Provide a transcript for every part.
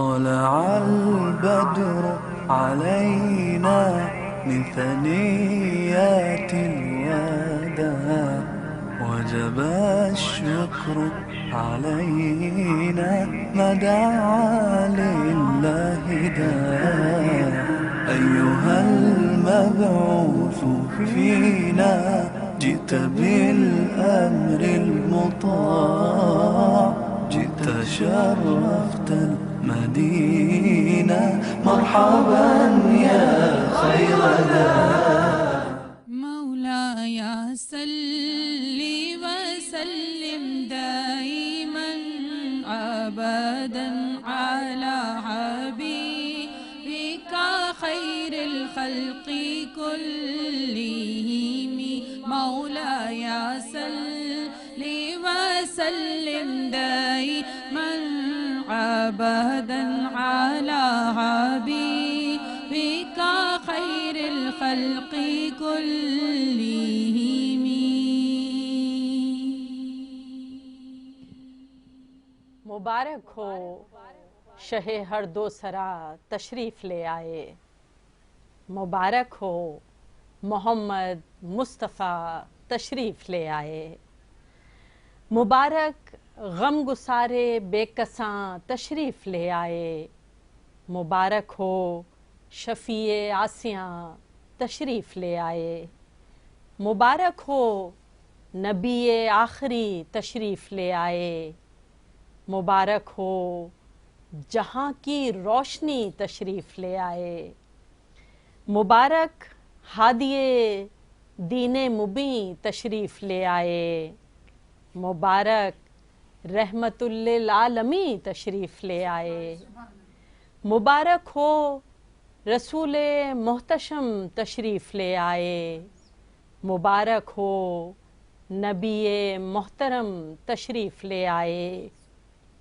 طلع البدر علينا من ثنيات الوداع وجب الشكر علينا ما دعا لله داع أيها المبعوث فينا جئت بالأمر المطاع جئت شرفت المدينة مرحبا يا خير ذا مولاي صل وسلم دائما أبدا على حبيبك خير الخلق كلهم مولاي صل وسلم دائما أبدا على حبيبك خير الخلق كلهم. مبارک ہو شہ ہر دو سرا تشریف لے آئے، مبارک ہو محمد مصطفیٰ تشریف لے آئے، مبارک غم گسارے بے کساں تشریف لے آئے، مبارک ہو شفیع عاصیاں تشریف لے آئے، مبارک ہو نبی آخری تشریف لے آئے، مبارک ہو جہاں کی روشنی تشریف لے آئے، مبارک ہادی دین مبیں تشریف لے آئے، مبارک رحمت للعالمین تشریف لے آئے، مبارک ہو رسول محتشم تشریف لے آئے، مبارک ہو نبی محترم تشریف لے آئے،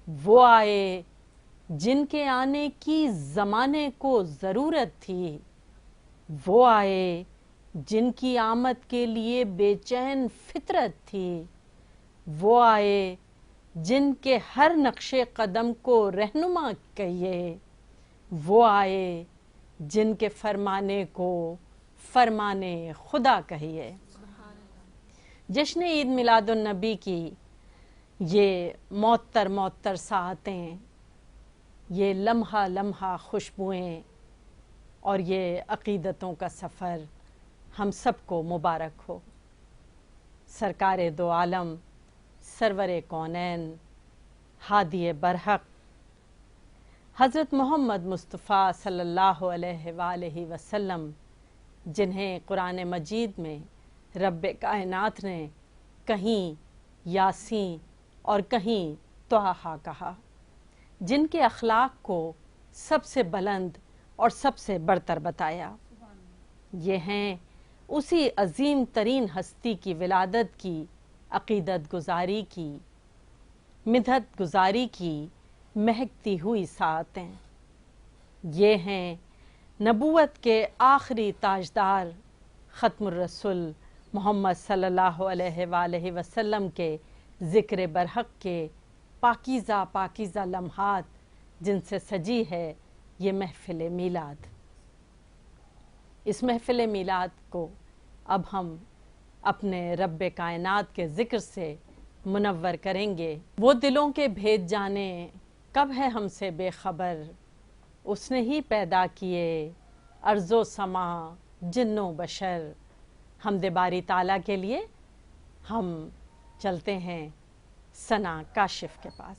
وہ آئے جن کے آنے کی زمانے کو ضرورت تھی، وہ آئے جن کی آمد کے لیے بے چین فطرت تھی، وہ آئے جن کے ہر نقش قدم کو رہنما کہیے، وہ آئے جن کے فرمانے کو فرمانے خدا کہیے۔ جشن عید میلاد النبی کی یہ معطر ساعتیں، یہ لمحہ لمحہ خوشبوئیں اور یہ عقیدتوں کا سفر ہم سب کو مبارک ہو۔ سرکار دو عالم سرور کونین ہادی برحق حضرت محمد مصطفیٰ صلی اللہ علیہ وآلہ وسلم، جنہیں قرآن مجید میں رب کائنات نے کہیں یاسین اور کہیں طٰہٰ کہا، جن کے اخلاق کو سب سے بلند اور سب سے برتر بتایا، یہ ہیں اسی عظیم ترین ہستی کی ولادت کی عقیدت گزاری کی مدحت گزاری کی مہکتی ہوئی ساعتیں، یہ ہیں نبوت کے آخری تاجدار ختم الرسل محمد صلی اللہ علیہ وآلہ وسلم کے ذکر برحق کے پاکیزہ پاکیزہ لمحات جن سے سجی ہے یہ محفل میلاد۔ اس محفل میلاد کو اب ہم اپنے رب کائنات کے ذکر سے منور کریں گے۔ وہ دلوں کے بھید جانے کب ہے ہم سے بے خبر، اس نے ہی پیدا کیے ارض و سما جن و بشر۔ حمد باری تعالیٰ کے لیے ہم چلتے ہیں ثنا کاشف کے پاس۔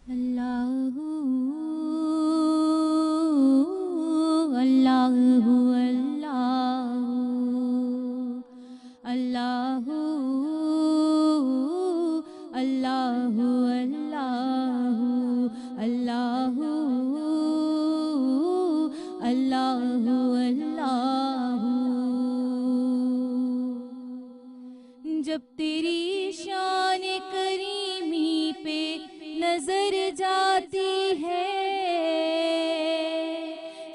اللہ اللہ اللہ اللہ اللہ اللہ اللہ اللہ۔ جب تیری شان کریمی پہ نظر جاتی ہے،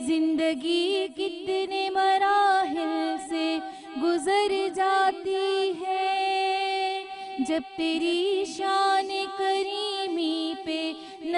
زندگی کتنے مراحل سے گزر جاتی ہے۔ جب تیری شان کریمی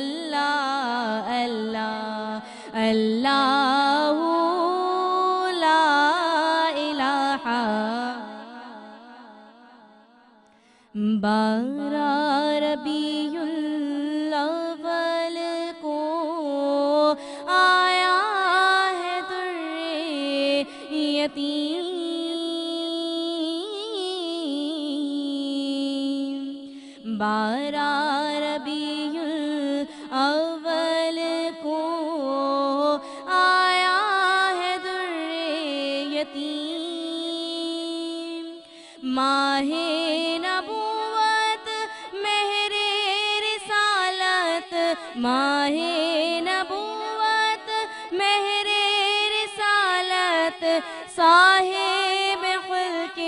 اللہ اللہ اللہ لا الہ 12 ربیع الاول کو آیا ہے در یتیم 12 ربیع الاول کو آیا ہے در یتیم ماہ نبوت مہر رسالت ماہ نبوت مہر رسالت صاحب خلق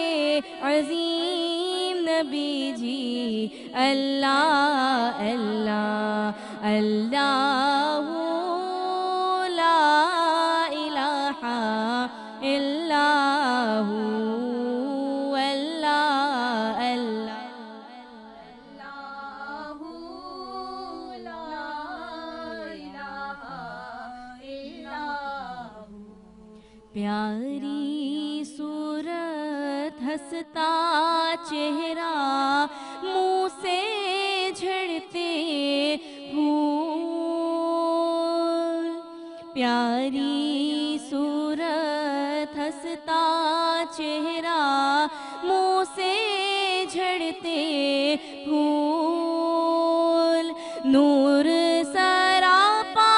عظیم نبی جی اللہ اللہ اللہ لا الہ الا ہو اللہ اللہ اللہ لا الہ الا ہو پیاری صورت ہنستا چہرہ منہ سے جھڑتے پھول پیاری صورت ہنستا چہرہ منہ سے جھڑتے پھول نور سراپا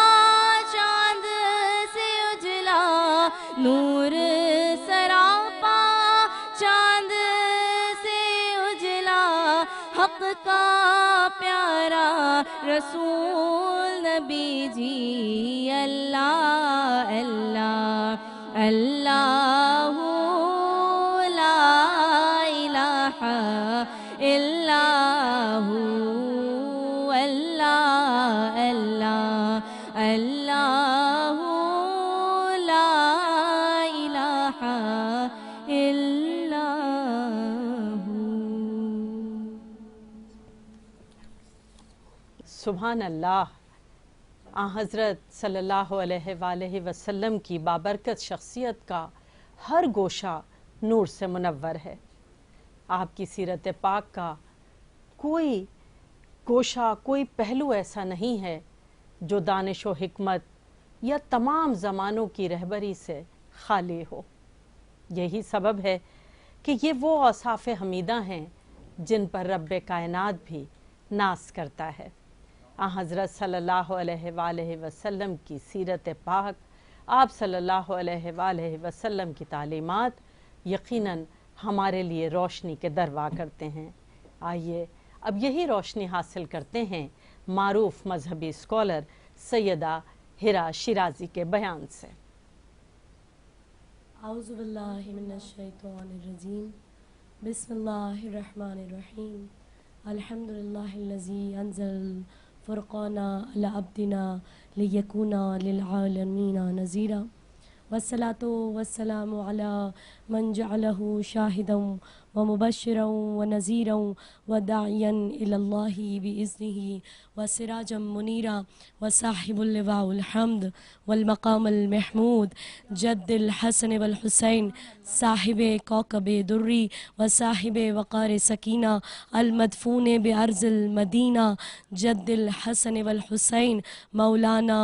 چاند سے اجلا نور سراپا چاند سے اجلا حق کا پیارا رسول نبی جی اللہ اللہ اللہ لا الہ الا ہو اللہ اللہ اللہ لا الہ الا ہو سبحان اللہ حضرت صلی اللہ علیہ وآلہ وسلم کی بابرکت شخصیت کا ہر گوشہ نور سے منور ہے. آپ کی سیرت پاک کا کوئی گوشہ کوئی پہلو ایسا نہیں ہے جو دانش و حکمت یا تمام زمانوں کی رہبری سے خالی ہو. یہی سبب ہے کہ یہ وہ اوصاف حمیدہ ہیں جن پر رب کائنات بھی ناز کرتا ہے. حضرت صلی اللہ علیہ وآلہ وسلم کی سیرت پاک، آپ صلی اللہ علیہ وآلہ وسلم کی تعلیمات یقیناً ہمارے لیے روشنی کے دروا کرتے ہیں. آئیے اب یہی روشنی حاصل کرتے ہیں معروف مذہبی اسکالر سیدہ ہرا شیرازی کے بیان سے. اعوذ باللہ من الشیطان الرجیم بسم اللہ الرحمن الرحیم الحمدللہ الذی انزل فرقان علی عبدنا لیکون للعالمین نذیرا والصلاة والسلام علی من جعلہ شاہدا ومبشرا ونذیرا وداعیا الی اللہ بإذنہ وسراجا منیرا وصاحب اللواء الحمد والمقام المحمود جد الحسن والحسین صاحب کوكب دری وصاحب وقار سکینہ المدفون بأرض المدینہ جد الحسن والحسین مولانا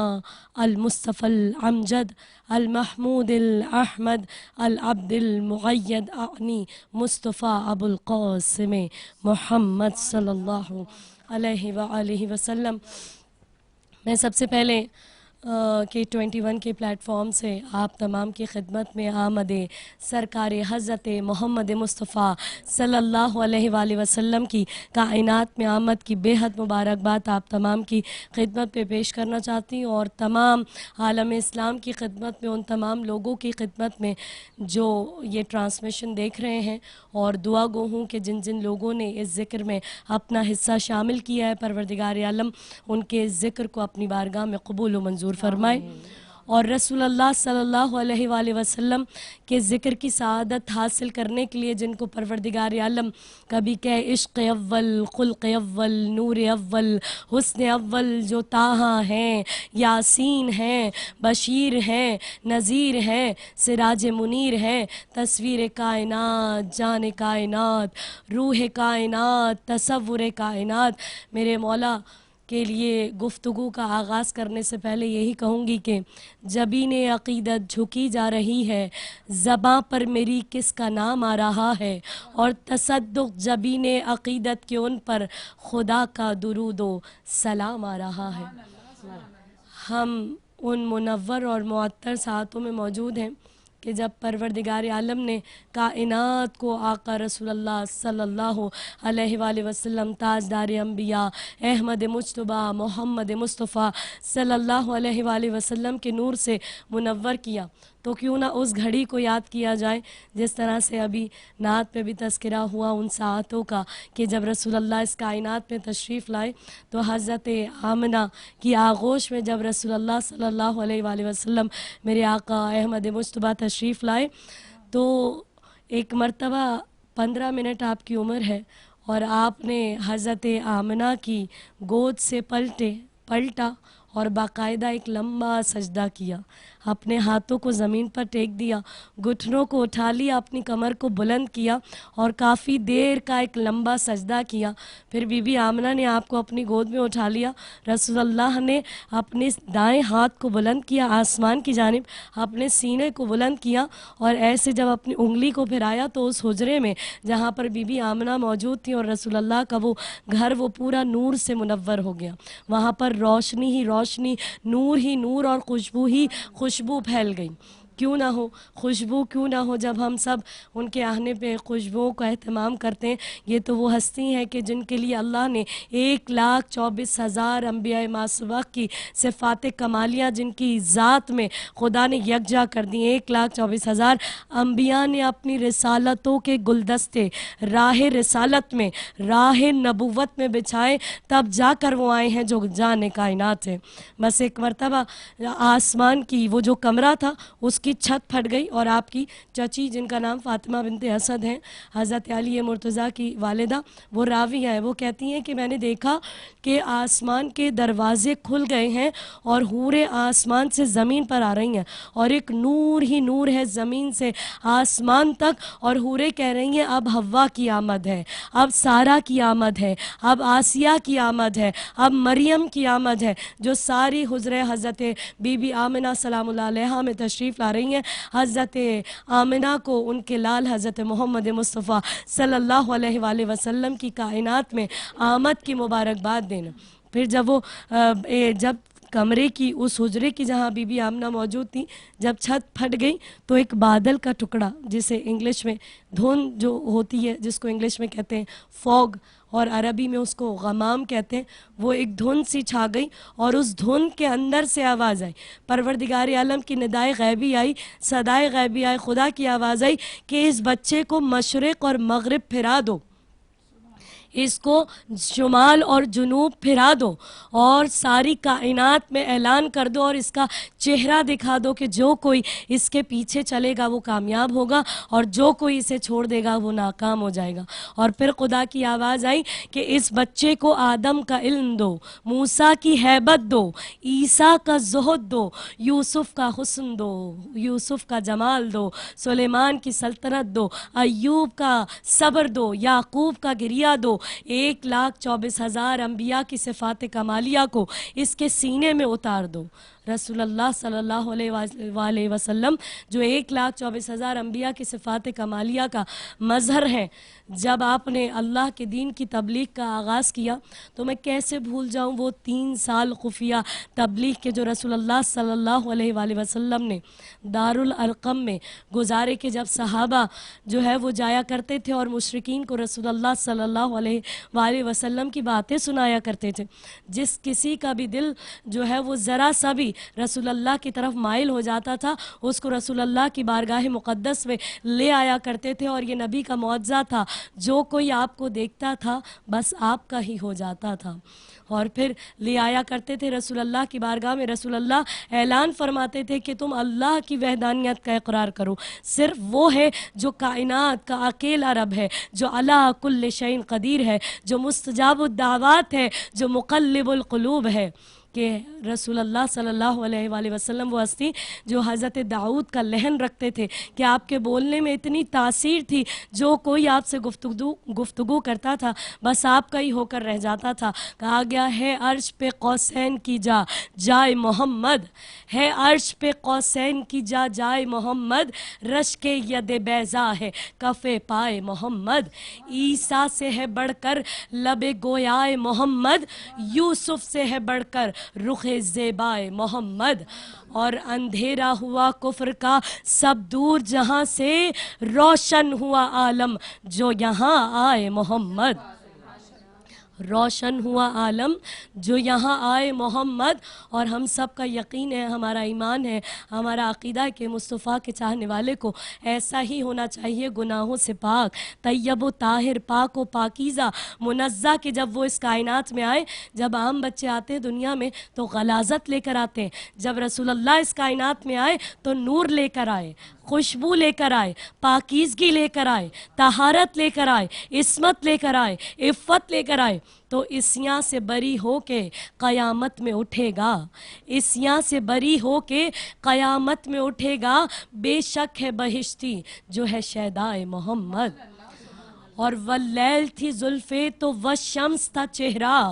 المصطفى الامجد المحمود الاحمد العبد المغید اعنی مصطفیٰ ابو القاسم محمد صلی اللہ علیہ وآلہ وسلم. میں سب سے پہلے K21 کے پلیٹ فارم سے آپ تمام کی خدمت میں آمد سرکار حضرت محمد مصطفیٰ صلی اللہ علیہ وآلہ وسلم کی کائنات میں آمد کی بے حد مبارکباد آپ تمام کی خدمت پہ پیش کرنا چاہتی ہوں، اور تمام عالم اسلام کی خدمت میں، ان تمام لوگوں کی خدمت میں جو یہ ٹرانسمیشن دیکھ رہے ہیں، اور دعا گو ہوں کہ جن جن لوگوں نے اس ذکر میں اپنا حصہ شامل کیا ہے، پروردگار عالم ان کے اس ذکر کو اپنی بارگاہ میں قبول و منظور فرمائے. اور رسول اللہ صلی اللہ علیہ وآلہ وسلم کے ذکر کی سعادت حاصل کرنے کے لیے جن کو پروردگار عالم کبھی کہ عشق اول، خلق اول، نور اول، حسن اول، جو طٰہٰ ہیں، یاسین ہیں، بشیر ہیں، نذیر ہیں، سراج منیر ہیں، تصویر کائنات، جان کائنات، روح کائنات، تصور کائنات، میرے مولا کے لیے گفتگو کا آغاز کرنے سے پہلے یہی کہوں گی کہ جبین عقیدت جھکی جا رہی ہے، زباں پر میری کس کا نام آ رہا ہے، اور تصدق جبین عقیدت کے ان پر خدا کا درود و سلام آ رہا ہے۔ ہم ان منور اور معطر ساعتوں میں موجود ہیں کہ جب پروردگار عالم نے کائنات کو آقا رسول اللہ صلی اللہ علیہ وآلہ وسلم، تاجدار انبیاء، احمد مجتبیٰ محمد مصطفیٰ صلی اللہ علیہ وآلہ وسلم کے نور سے منور کیا، تو کیوں نہ اس گھڑی کو یاد کیا جائے جس طرح سے ابھی نعت پہ بھی تذکرہ ہوا ان ساعتوں کا کہ جب رسول اللہ اس کائنات میں تشریف لائے تو حضرت آمنہ کی آغوش میں جب رسول اللہ صلی اللہ علیہ وآلہ وسلم میرے آقا احمد مجتبیٰ تشریف لائے تو ایک مرتبہ 15 منٹ آپ کی عمر ہے اور آپ نے حضرت آمنہ کی گود سے پلٹا اور باقاعدہ ایک لمبا سجدہ کیا، اپنے ہاتھوں کو زمین پر ٹیک دیا، گھٹنوں کو اٹھا لیا، اپنی کمر کو بلند کیا اور کافی دیر کا ایک لمبا سجدہ کیا۔ پھر بی بی آمنہ نے آپ کو اپنی گود میں اٹھا لیا، رسول اللہ نے اپنے دائیں ہاتھ کو بلند کیا آسمان کی جانب، اپنے سینے کو بلند کیا اور ایسے جب اپنی انگلی کو پھرایا تو اس حجرے میں جہاں پر بی بی آمنہ موجود تھی اور رسول اللہ کا وہ گھر وہ پورا نور سے منور ہو گیا، وہاں پر روشنی ہی روشنی، نور ہی نور اور خوشبو ہی خوشبو پھیل گئی۔ کیوں نہ ہو خوشبو، کیوں نہ ہو جب ہم سب ان کے آنے پہ خوشبوؤں کا اہتمام کرتے ہیں۔ یہ تو وہ ہستی ہیں کہ جن کے لیے اللہ نے 1,24,000 انبیاء ماسبق کی صفات کمالیہ جن کی ذات میں خدا نے یکجا کر دی، 1,24,000 انبیاء نے اپنی رسالتوں کے گلدستے راہ رسالت میں، راہ نبوت میں بچھائے، تب جا کر وہ آئے ہیں جو جان کائنات ہے۔ بس ایک مرتبہ آسمان کی وہ جو کمرہ تھا اس کی چھت پھٹ گئی اور آپ کی چچی جن کا نام فاطمہ بنت اسد ہیں، حضرت علی مرتضیٰ کی والدہ، وہ راویہ ہیں، وہ کہتی ہیں کہ میں نے دیکھا کہ آسمان کے دروازے کھل گئے ہیں اور حوریں آسمان سے زمین پر آ رہی ہیں اور ایک نور ہی نور ہے زمین سے آسمان تک، اور حوریں کہہ رہی ہیں اب حوا کی آمد ہے، اب سارہ کی آمد ہے، اب آسیہ کی آمد ہے، اب مریم کی آمد ہے، جو ساری حضریں حضرت بی بی آمنہ سلام اللہ علیہا میں تشریف لا رہی ہیں۔ حضرت آمنہ کو ان کے لال حضرت محمد مصطفیٰ صلی اللہ علیہ وآلہ وسلم کی کائنات میں آمد کی مبارکباد دینا۔ پھر جب کمرے کی اس حجرے کی جہاں بی بی آمنہ موجود تھی، جب چھت پھٹ گئی تو ایک بادل کا ٹکڑا، جسے انگلش میں دھند جو ہوتی ہے جس کو انگلش میں کہتے ہیں فوگ اور عربی میں اس کو غمام کہتے ہیں، وہ ایک دھند سی چھا گئی اور اس دھند کے اندر سے آواز آئی، پروردگار عالم کی ندائے غیبی آئی، صدائے غیبی آئی، خدا کی آواز آئی کہ اس بچے کو مشرق اور مغرب پھرا دو، اس کو شمال اور جنوب پھرا دو اور ساری کائنات میں اعلان کر دو اور اس کا چہرہ دکھا دو کہ جو کوئی اس کے پیچھے چلے گا وہ کامیاب ہوگا اور جو کوئی اسے چھوڑ دے گا وہ ناکام ہو جائے گا۔ اور پھر خدا کی آواز آئی کہ اس بچے کو آدم کا علم دو، موسیٰ کی ہیبت دو، عیسیٰ کا زہد دو، یوسف کا حسن دو، یوسف کا جمال دو، سلیمان کی سلطنت دو، ایوب کا صبر دو، یعقوب کا گریہ دو، 1,24,000 انبیاء کی صفات کمالیہ کو اس کے سینے میں اتار دو۔ رسول اللہ صلی اللہ علیہ وآلہ وسلم جو 1,24,000 انبیاء کی صفات کمالیہ کا مظہر ہے، جب آپ نے اللہ کے دین کی تبلیغ کا آغاز کیا تو میں کیسے بھول جاؤں وہ 3 سال خفیہ تبلیغ کے جو رسول اللہ صلی اللہ علیہ وآلہ وسلم نے دارالارقم میں گزارے، کہ جب صحابہ جو ہے وہ جایا کرتے تھے اور مشرکین کو رسول اللہ صلی اللہ علیہ وآلہ وسلم کی باتیں سنایا کرتے تھے، جس کسی کا بھی دل جو ہے وہ ذرا سا بھی رسول اللہ کی طرف مائل ہو جاتا تھا اس کو رسول اللہ کی بارگاہ مقدس میں لے آیا کرتے تھے، اور یہ نبی کا معجزہ تھا، جو کوئی آپ کو دیکھتا تھا بس آپ کا ہی ہو جاتا تھا، اور پھر لے آیا کرتے تھے رسول اللہ کی بارگاہ میں۔ رسول اللہ اعلان فرماتے تھے کہ تم اللہ کی وحدانیت کا اقرار کرو، صرف وہ ہے جو کائنات کا اکیلا رب ہے، جو علی کل شیء قدیر ہے، جو مستجاب الدعوات ہے، جو مقلب القلوب ہے، کہ رسول اللہ صلی اللہ علیہ وآلہ وسلم وہ ہستی جو حضرت داؤد کا لہن رکھتے تھے کہ آپ کے بولنے میں اتنی تاثیر تھی، جو کوئی آپ سے گفتگو کرتا تھا بس آپ کا ہی ہو کر رہ جاتا تھا۔ کہا گیا ہے عرش پہ قوسین کی جائے محمد، ہے عرش پہ قوسین کی جائے محمد، رش کے ید بیضا ہے کف پائے محمد، عیسیٰ سے ہے بڑھ کر لب گویائے محمد، یوسف سے ہے بڑھ کر رخ زیبائے محمد، اور اندھیرا ہوا کفر کا سب دور جہاں سے، روشن ہوا عالم جو یہاں آئے محمد، روشن ہوا عالم جو یہاں آئے محمد۔ اور ہم سب کا یقین ہے، ہمارا ایمان ہے، ہمارا عقیدہ ہے کہ مصطفیٰ کے چاہنے والے کو ایسا ہی ہونا چاہیے، گناہوں سے پاک، طیب و طاہر، پاک و پاکیزہ، منزہ، کہ جب وہ اس کائنات میں آئے، جب عام بچے آتے ہیں دنیا میں تو غلاظت لے کر آتے ہیں، جب رسول اللہ اس کائنات میں آئے تو نور لے کر آئے، خوشبو لے کر آئے، پاکیزگی لے کر آئے، طہارت لے کر آئے، عصمت لے کر آئے، عفت لے کر آئے، تو عصیاں سے بری ہو کے قیامت میں اٹھے گا، عصیاں سے بری ہو کے قیامت میں اٹھے گا، بے شک ہے بہشتی جو ہے شیدائے محمد۔ اور واللیل تھی زلفیں تو والشمس تھا چہرہ،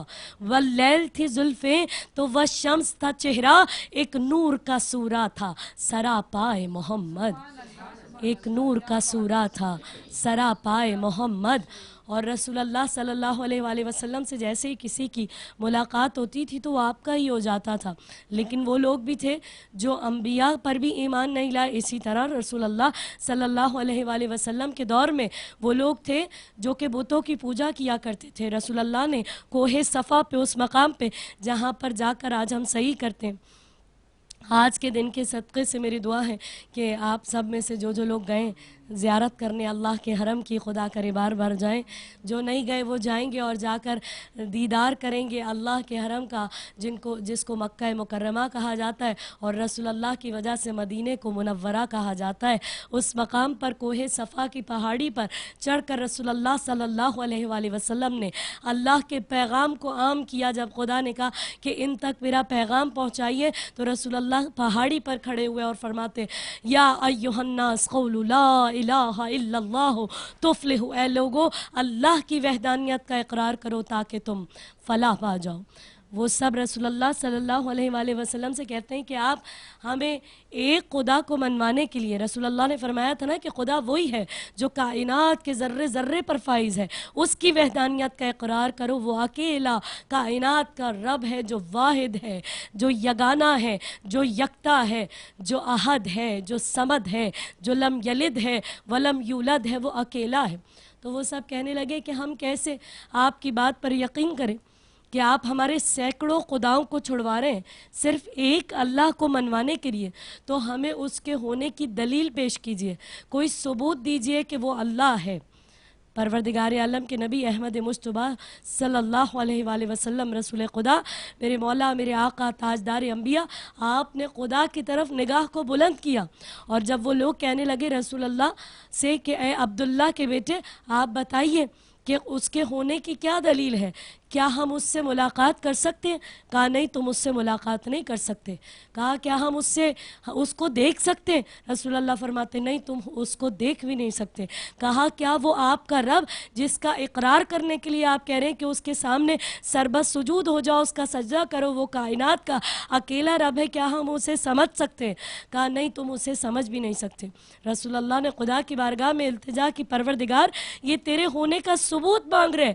واللیل تھی زلفیں تو والشمس تھا چہرہ، ایک نور کا سورہ تھا سراپائے محمد، ایک نور کا سورہ تھا سراپائے محمد۔ اور رسول اللہ صلی اللہ علیہ وآلہ وسلم سے جیسے ہی کسی کی ملاقات ہوتی تھی تو وہ آپ کا ہی ہو جاتا تھا، لیکن وہ لوگ بھی تھے جو انبیاء پر بھی ایمان نہیں لائے، اسی طرح رسول اللہ صلی اللہ علیہ وآلہ وسلم کے دور میں وہ لوگ تھے جو کہ بتوں کی پوجا کیا کرتے تھے۔ رسول اللہ نے کوہ صفا پہ، اس مقام پہ جہاں پر جا کر آج ہم صحیح کرتے ہیں، آج کے دن کے صدقے سے میری دعا ہے کہ آپ سب میں سے جو لوگ گئے زیارت کرنے اللہ کے حرم کی، خدا کرے بار بار جائیں، جو نہیں گئے وہ جائیں گے اور جا کر دیدار کریں گے اللہ کے حرم کا، جس کو مکہ مکرمہ کہا جاتا ہے اور رسول اللہ کی وجہ سے مدینے کو منورہ کہا جاتا ہے۔ اس مقام پر کوہ صفا کی پہاڑی پر چڑھ کر رسول اللہ صلی اللہ علیہ وآلہ وسلم نے اللہ کے پیغام کو عام کیا۔ جب خدا نے کہا کہ ان تک میرا پیغام پہنچائیے تو رسول اللہ پہاڑی پر کھڑے ہوئے اور فرماتے یا ایھا الناس قولوا لا الہ الا اللہ تفلحوا، اے لوگو اللہ کی وحدانیت کا اقرار کرو تاکہ تم فلاح پا جاؤ۔ وہ سب رسول اللہ صلی اللہ علیہ وآلہ وسلم سے کہتے ہیں کہ آپ ہمیں ایک خدا کو منوانے کے لیے، رسول اللہ نے فرمایا تھا نا کہ خدا وہی ہے جو کائنات کے ذرے ذرے پر فائز ہے، اس کی وحدانیت کا اقرار کرو، وہ اکیلا کائنات کا رب ہے، جو واحد ہے، جو یگانہ ہے، جو یکتا ہے، جو احد ہے، جو صمد ہے، جو لم یلد ہے ولم یولد ہے، وہ اکیلا ہے۔ تو وہ سب کہنے لگے کہ ہم کیسے آپ کی بات پر یقین کریں کہ آپ ہمارے سینکڑوں خداؤں کو چھڑوا رہے ہیں صرف ایک اللہ کو منوانے کے لیے، تو ہمیں اس کے ہونے کی دلیل پیش کیجئے، کوئی ثبوت دیجئے کہ وہ اللہ ہے۔ پروردگار عالم کے نبی احمد مجتبیٰ صلی اللہ علیہ وآلہ وسلم، رسول خدا، میرے مولا، میرے آقا، تاجدار انبیاء، آپ نے خدا کی طرف نگاہ کو بلند کیا، اور جب وہ لوگ کہنے لگے رسول اللہ سے کہ اے عبداللہ کے بیٹے آپ بتائیے کہ اس کے ہونے کی کیا دلیل ہے، کیا ہم اس سے ملاقات کر سکتے ہیں؟ کہا نہیں، تم اس سے ملاقات نہیں کر سکتے۔ کہا کیا ہم اس کو دیکھ سکتے ہیں؟ رسول اللہ فرماتے نہیں، تم اس کو دیکھ بھی نہیں سکتے۔ کہا کیا وہ آپ کا رب جس کا اقرار کرنے کے لیے آپ کہہ رہے ہیں کہ اس کے سامنے سربت سجود ہو جاؤ، اس کا سجدہ کرو، وہ کائنات کا اکیلا رب ہے، کیا ہم اسے سمجھ سکتے ہیں؟ کہا نہیں، تم اسے سمجھ بھی نہیں سکتے۔ رسول اللہ نے خدا کی بارگاہ میں التجا کی، پروردگار یہ تیرے ہونے کا ثبوت مانگ رہے ہیں،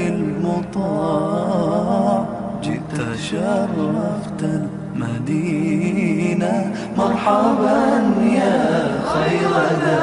المطاع جئت شرفت المدينة مرحبا يا خير ذا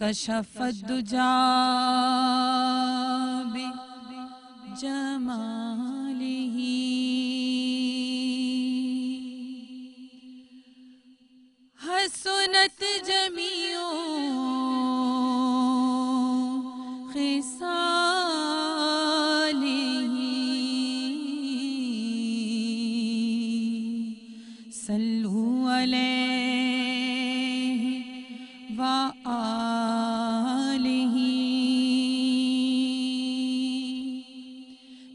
کشف الدجا بجمالہ حسنت جمیع خصالہ صلو علیہ وآلہ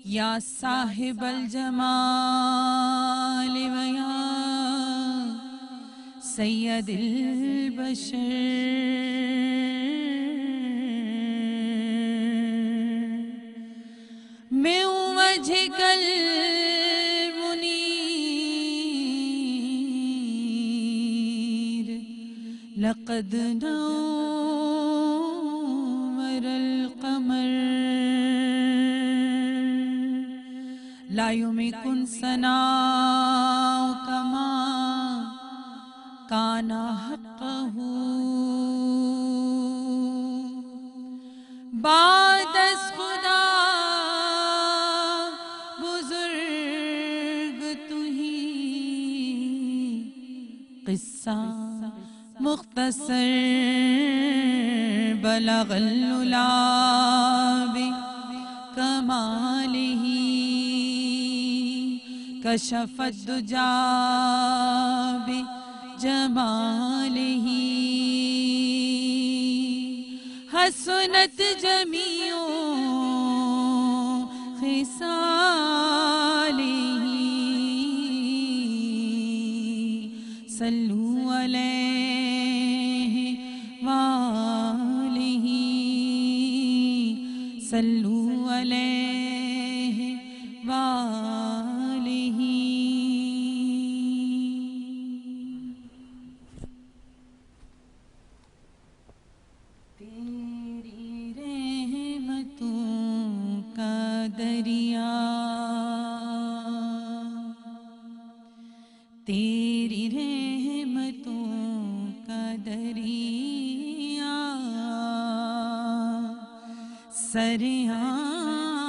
یا صاحب الجمال ویا سید البشر من وجهك المنیر لقد نور القمر لا يمكن ثناؤك ما كان حقه بعد از خدا بزرگ تو ہی قصہ مختصر بلغ العلا بکمالہ کشف الدجا بجمالہ حسنت جمیع خصالہ صلو علیہ وآلہ صلو علیہ وآلہ تیری رحمتوں کا دریا تیری رحمتوں کا دریا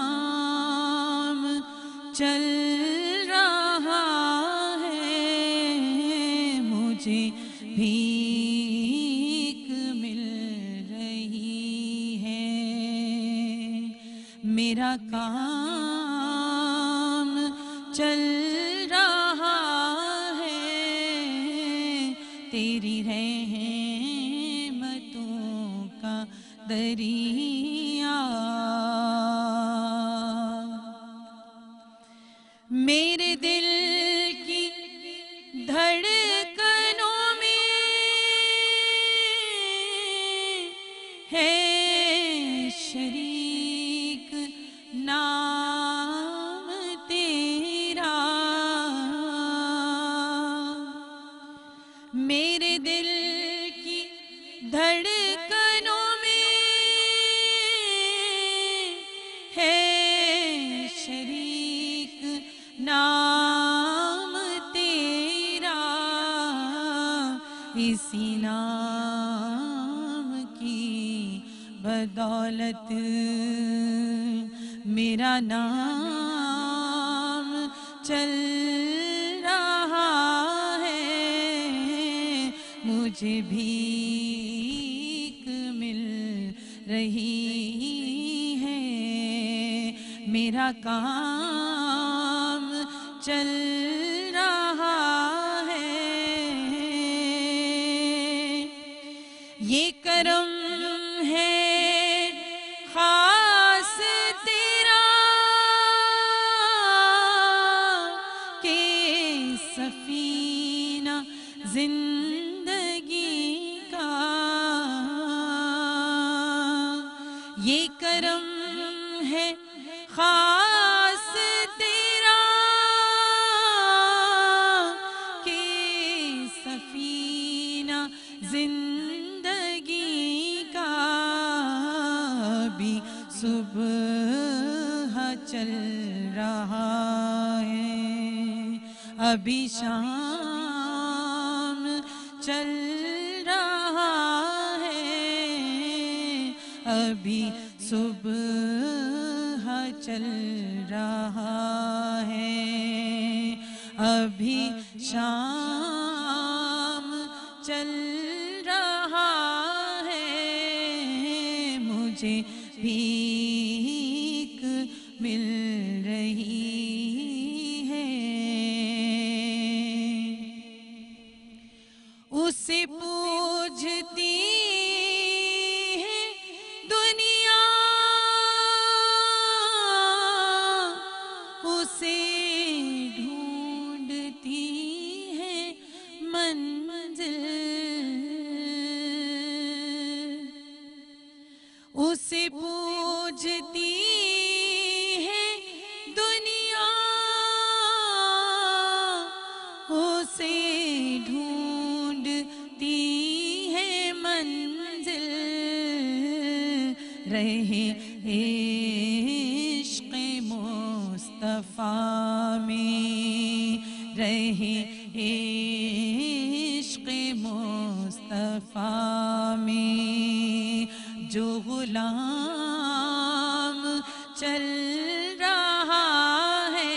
سرعام چل رہا ہے مجھے بھیک مل رہی ہے میرا کام چل رہا ہے تیری رحمتوں کا دریا میرے دل کی دھڑکنوں میں ہے شریک نام تیرا میرے دل کی دھڑکنوں میں ہے شریک نام تیرا اسی نام کی بدولت میرا نام چل رہا ہے مجھے بھیک مل رہی ہے میرا کام چل رہا ہے یہ کرم ہے خاص تیرا کہ سفینہ زندگی کا یہ کرم ہے خاص تیرا کہ سفینہ زندگی کا بھی صبح چل رہا ہے ابھی شام چل رہا ہے ابھی صبح چل رہا ہے، ابھی شام چل رہا ہے، مجھے بھیک مل رہی ہے، اسے پوجتی ہے دنیا، اسے ڈھونڈتی ہے منزل، اسے پوجتی ہے دنیا، اسے ڈھونڈتی ہے منزل، رہے عشق مصطفیٰ میں، رہے عشق مصطفیٰ میں، جو غلام چل رہا ہے،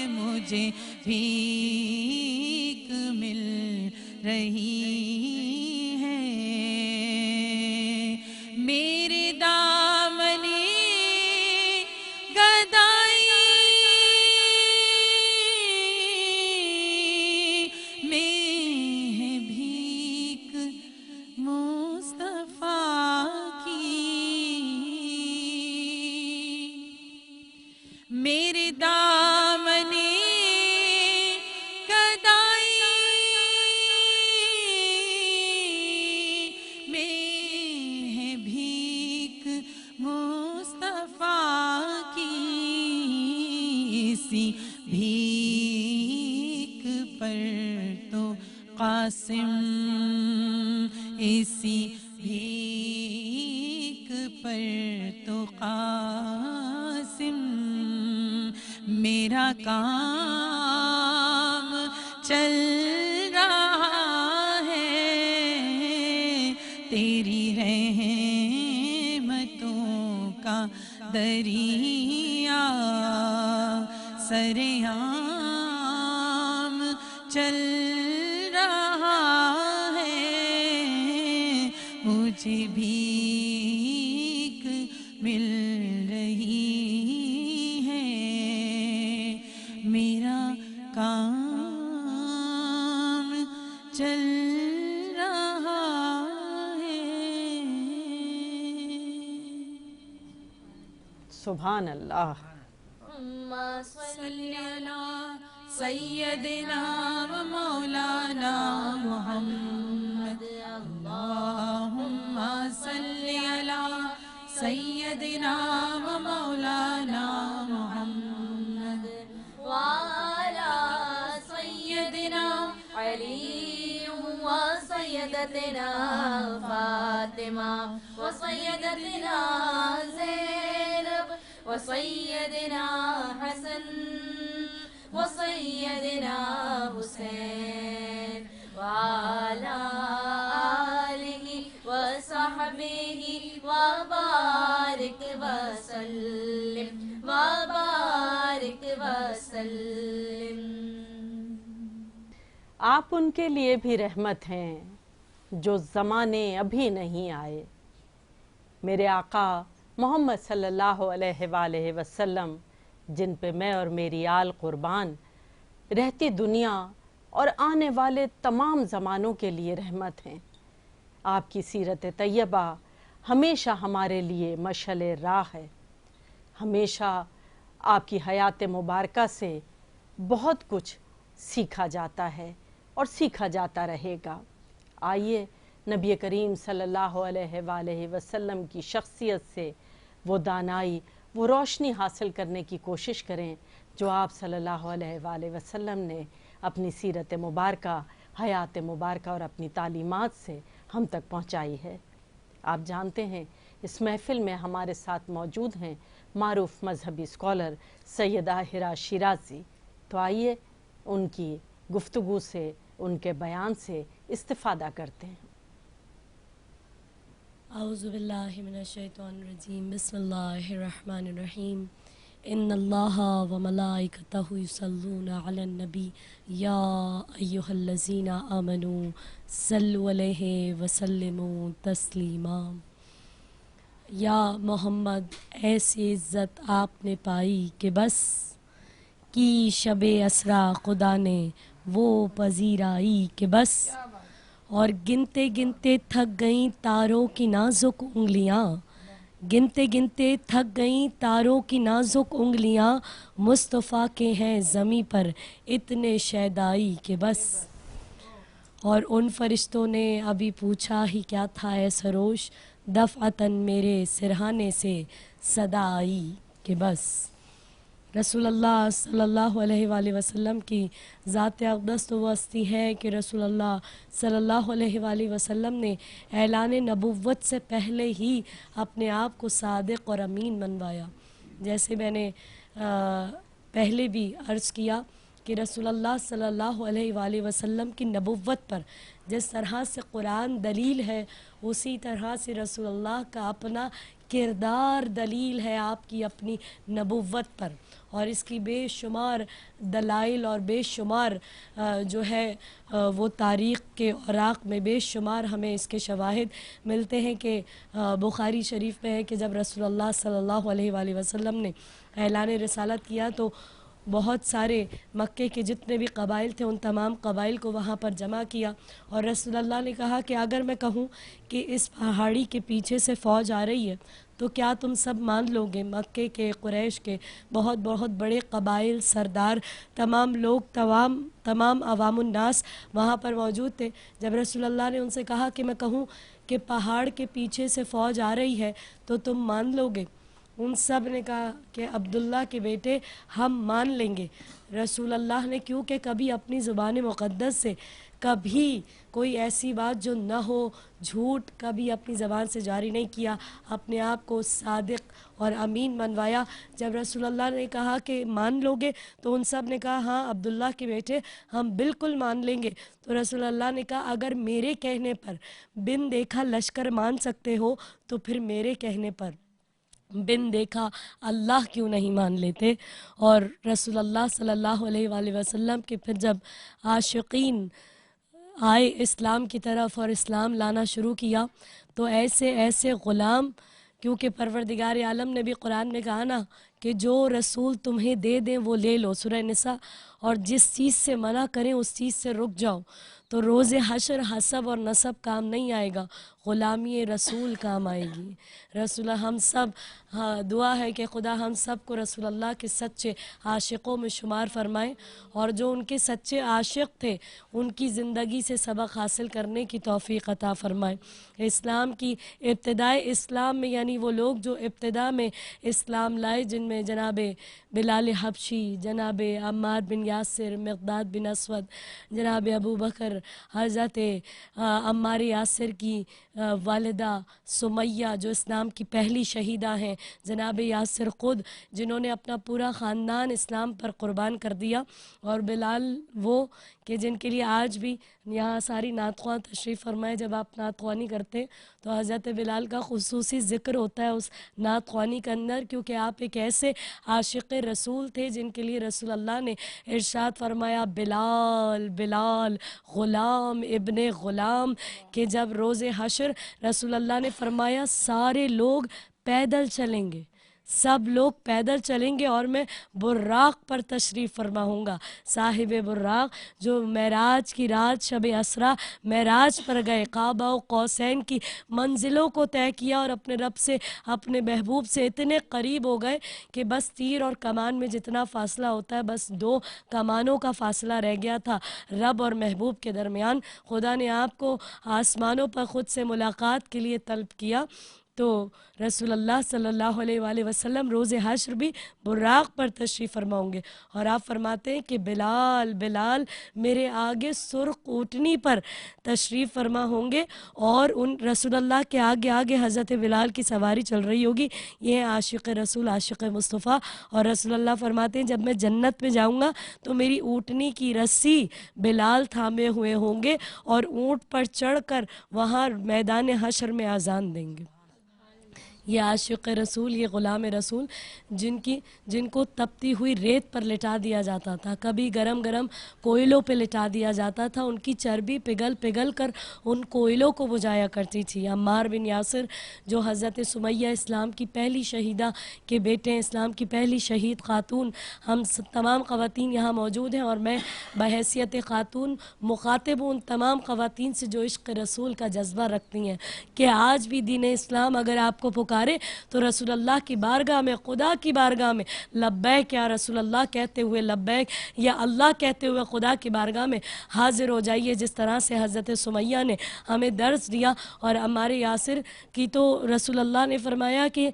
مجھے بھیک مل رہی ہے، میرے دامنِ گدائی میں ہے بھیک مصطفیٰ کی، میرے دامنِ گدائی میں ہے بھیک مصطفیٰ کی، اسی بھیک پر تو قاسم، اسی بھیک پر تو قاسم میرا کام چل رہا ہے، تیری رحمتوں کا دریا سرعام چل رہا ہے، مجھے بھیک مل رہی ہے، میرا کام چل رہا ہے۔ سبحان اللہ۔ صلی علی سیدنا و مولانا محمد، اللہم صلی علی سیدنا و مولانا محمد، وعلى سيدنا علي وسيدتنا فاطمة وسيدتنا زينب وسيدنا حسن وسيدنا حسين وعلى آله وصحبه وبارك وسلم وبارك وسلم۔ آپ ان کے لیے بھی رحمت ہیں جو زمانے ابھی نہیں آئے۔ میرے آقا محمد صلی اللہ علیہ وآلہ وسلم، جن پہ میں اور میری آل قربان، رہتی دنیا اور آنے والے تمام زمانوں کے لیے رحمت ہیں۔ آپ کی سیرت طیبہ ہمیشہ ہمارے لیے مشعل راہ ہے، ہمیشہ آپ کی حیات مبارکہ سے بہت کچھ سیکھا جاتا ہے اور سیکھا جاتا رہے گا۔ آئیے نبی کریم صلی اللہ علیہ وآلہ وسلم کی شخصیت سے وہ دانائی، وہ روشنی حاصل کرنے کی کوشش کریں جو آپ صلی اللہ علیہ وآلہ وسلم نے اپنی سیرت مبارکہ، حیات مبارکہ اور اپنی تعلیمات سے ہم تک پہنچائی ہے۔ آپ جانتے ہیں اس محفل میں ہمارے ساتھ موجود ہیں معروف مذہبی اسکالر سیدہ ہرا شیرازی، تو آئیے ان کی گفتگو سے، ان کے بیان سے استفادہ کرتے ہیں۔ اعوذ باللہ من الشیطان الرجیم بسم اللہ الرحمن الرحیم ان اللہ و ملائکتہ یصلون علی النبی یا ایہا الذین آمنوا صلوا علیہ وسلموا تسلیما۔ یا محمد ایسی عزت آپ نے پائی کہ بس کی شب اسرا خدا نے وہ پذیرائی کہ بس، اور گنتے گنتے تھک گئیں تاروں کی نازک انگلیاں، گنتے گنتے تھک گئیں تاروں کی نازک انگلیاں، مصطفیٰ کے ہیں زمیں پر اتنے شیدائی کہ بس۔ اور ان فرشتوں نے ابھی پوچھا ہی کیا تھا اے سروش، دفعتاً میرے سرہانے سے صدا آئی کہ بس۔ رسول اللہ صلی اللہ علیہ وآلہ وسلم کی ذات اقدس تو وہ ہستی ہے کہ رسول اللہ صلی اللہ علیہ وآلہ وسلم نے اعلان نبوت سے پہلے ہی اپنے آپ کو صادق اور امین منوایا۔ جیسے میں نے پہلے بھی عرض کیا کہ رسول اللہ صلی اللہ علیہ وآلہ وسلم کی نبوت پر جس طرح سے قرآن دلیل ہے، اسی طرح سے رسول اللہ کا اپنا کردار دلیل ہے آپ کی اپنی نبوت پر، اور اس کی بے شمار دلائل اور بے شمار جو ہے وہ تاریخ کے اوراق میں بے شمار ہمیں اس کے شواہد ملتے ہیں کہ بخاری شریف میں ہے کہ جب رسول اللہ صلی اللہ علیہ وآلہ وسلم نے اعلان رسالت کیا تو بہت سارے مکے کے جتنے بھی قبائل تھے ان تمام قبائل کو وہاں پر جمع کیا، اور رسول اللہ نے کہا کہ اگر میں کہوں کہ اس پہاڑی کے پیچھے سے فوج آ رہی ہے تو کیا تم سب مان لو گے؟ مکے کے قریش کے بہت بہت بڑے قبائل سردار تمام لوگ تمام عوام الناس وہاں پر موجود تھے۔ جب رسول اللہ نے ان سے کہا کہ میں کہوں کہ پہاڑ کے پیچھے سے فوج آ رہی ہے تو تم مان لو گے؟ ان سب نے کہا کہ عبداللہ کے بیٹے ہم مان لیں گے۔ رسول اللہ نے کیونکہ کبھی اپنی زبان مقدس سے کبھی کوئی ایسی بات جو نہ ہو، جھوٹ کبھی اپنی زبان سے جاری نہیں کیا، اپنے آپ کو صادق اور امین منوایا۔ جب رسول اللہ نے کہا کہ مان لو گے تو ان سب نے کہا ہاں عبداللہ کے بیٹے ہم بالکل مان لیں گے۔ تو رسول اللہ نے کہا اگر میرے کہنے پر بن دیکھا لشکر مان سکتے ہو تو پھر میرے کہنے پر بن دیکھا اللہ کیوں نہیں مان لیتے۔ اور رسول اللہ صلی اللہ علیہ وآلہ وسلم کے پھر جب عاشقین آئے اسلام کی طرف اور اسلام لانا شروع کیا تو ایسے ایسے غلام، کیونکہ پروردگار عالم نے بھی قرآن میں کہا نا کہ جو رسول تمہیں دے دیں وہ لے لو، سورہ نساء، اور جس چیز سے منع کریں اس چیز سے رک جاؤ۔ تو روز حشر حسب اور نسب کام نہیں آئے گا، غلامی رسول کام آئے گی۔ رسول ہم سب دعا ہے کہ خدا ہم سب کو رسول اللہ کے سچے عاشقوں میں شمار فرمائے، اور جو ان کے سچے عاشق تھے ان کی زندگی سے سبق حاصل کرنے کی توفیق عطا فرمائے۔ اسلام کی ابتدائے اسلام میں یعنی وہ لوگ جو ابتدا میں اسلام لائے، جن میں جناب بلال حبشی، جناب عمار بن یاسر، مقداد بن اسود، جناب ابو بکر، حضرت عمار یاسر کی والدہ سمیہ جو اسلام کی پہلی شہیدہ ہیں، جناب یاسر خود جنہوں نے اپنا پورا خاندان اسلام پر قربان کر دیا، اور بلال وہ کہ جن کے لیے آج بھی یہاں ساری نعت خواں تشریف فرمائے، جب آپ نعت خوانی کرتے تو حضرت بلال کا خصوصی ذکر ہوتا ہے اس نعت خوانی کے اندر، کیونکہ آپ ایک ایسے عاشق رسول تھے جن کے لیے رسول اللہ نے ارشاد فرمایا بلال بلال غلام ابن غلام، کہ جب روز حشر رسول اللہ نے فرمایا سارے لوگ پیدل چلیں گے، سب لوگ پیدل چلیں گے اور میں براق پر تشریف فرما ہوں گا۔ صاحب براق جو معراج کی رات شب اسرا معراج پر گئے، قاب و قوسین کی منزلوں کو طے کیا اور اپنے رب سے اپنے محبوب سے اتنے قریب ہو گئے کہ بس تیر اور کمان میں جتنا فاصلہ ہوتا ہے بس 2 کمانوں کا فاصلہ رہ گیا تھا رب اور محبوب کے درمیان۔ خدا نے آپ کو آسمانوں پر خود سے ملاقات کے لیے طلب کیا تو رسول اللہ صلی اللہ علیہ وآلہ وسلم روز حشر بھی براق پر تشریف فرماؤں گے، اور آپ فرماتے ہیں کہ بلال بلال میرے آگے سرخ اونٹنی پر تشریف فرما ہوں گے، اور ان رسول اللہ کے آگے آگے حضرت بلال کی سواری چل رہی ہوگی. یہ ہے عاشق رسول، عاشق مصطفیٰ. اور رسول اللہ فرماتے ہیں جب میں جنت میں جاؤں گا تو میری اونٹنی کی رسی بلال تھامے ہوئے ہوں گے، اور اونٹ پر چڑھ کر وہاں میدان حشر میں اذان دیں گے. یہ عاشق رسول، یہ غلام رسول جن کو تپتی ہوئی ریت پر لٹا دیا جاتا تھا، کبھی گرم گرم کوئلوں پہ لٹا دیا جاتا تھا، ان کی چربی پگھل پگھل کر ان کوئلوں کو بجھایا کرتی تھی. عمار بن یاسر جو حضرت سمیہ اسلام کی پہلی شہیدہ کے بیٹے ہیں، اسلام کی پہلی شہید خاتون، ہم تمام خواتین یہاں موجود ہیں، اور میں بحیثیت خاتون مخاطب ہوں ان تمام خواتین سے جو عشق رسول کا جذبہ رکھتی ہیں کہ آج بھی دین اسلام اگر آپ کو پکارے تو رسول اللہ کی بارگاہ میں، خدا کی بارگاہ میں لبیک یا رسول اللہ کہتے ہوئے، لبیک یا اللہ کہتے ہوئے خدا کی بارگاہ میں حاضر ہو جائیے. جس طرح سے حضرت سمیہ نے ہمیں درس دیا، اور ہمارے یاسر کی تو رسول اللہ نے فرمایا کہ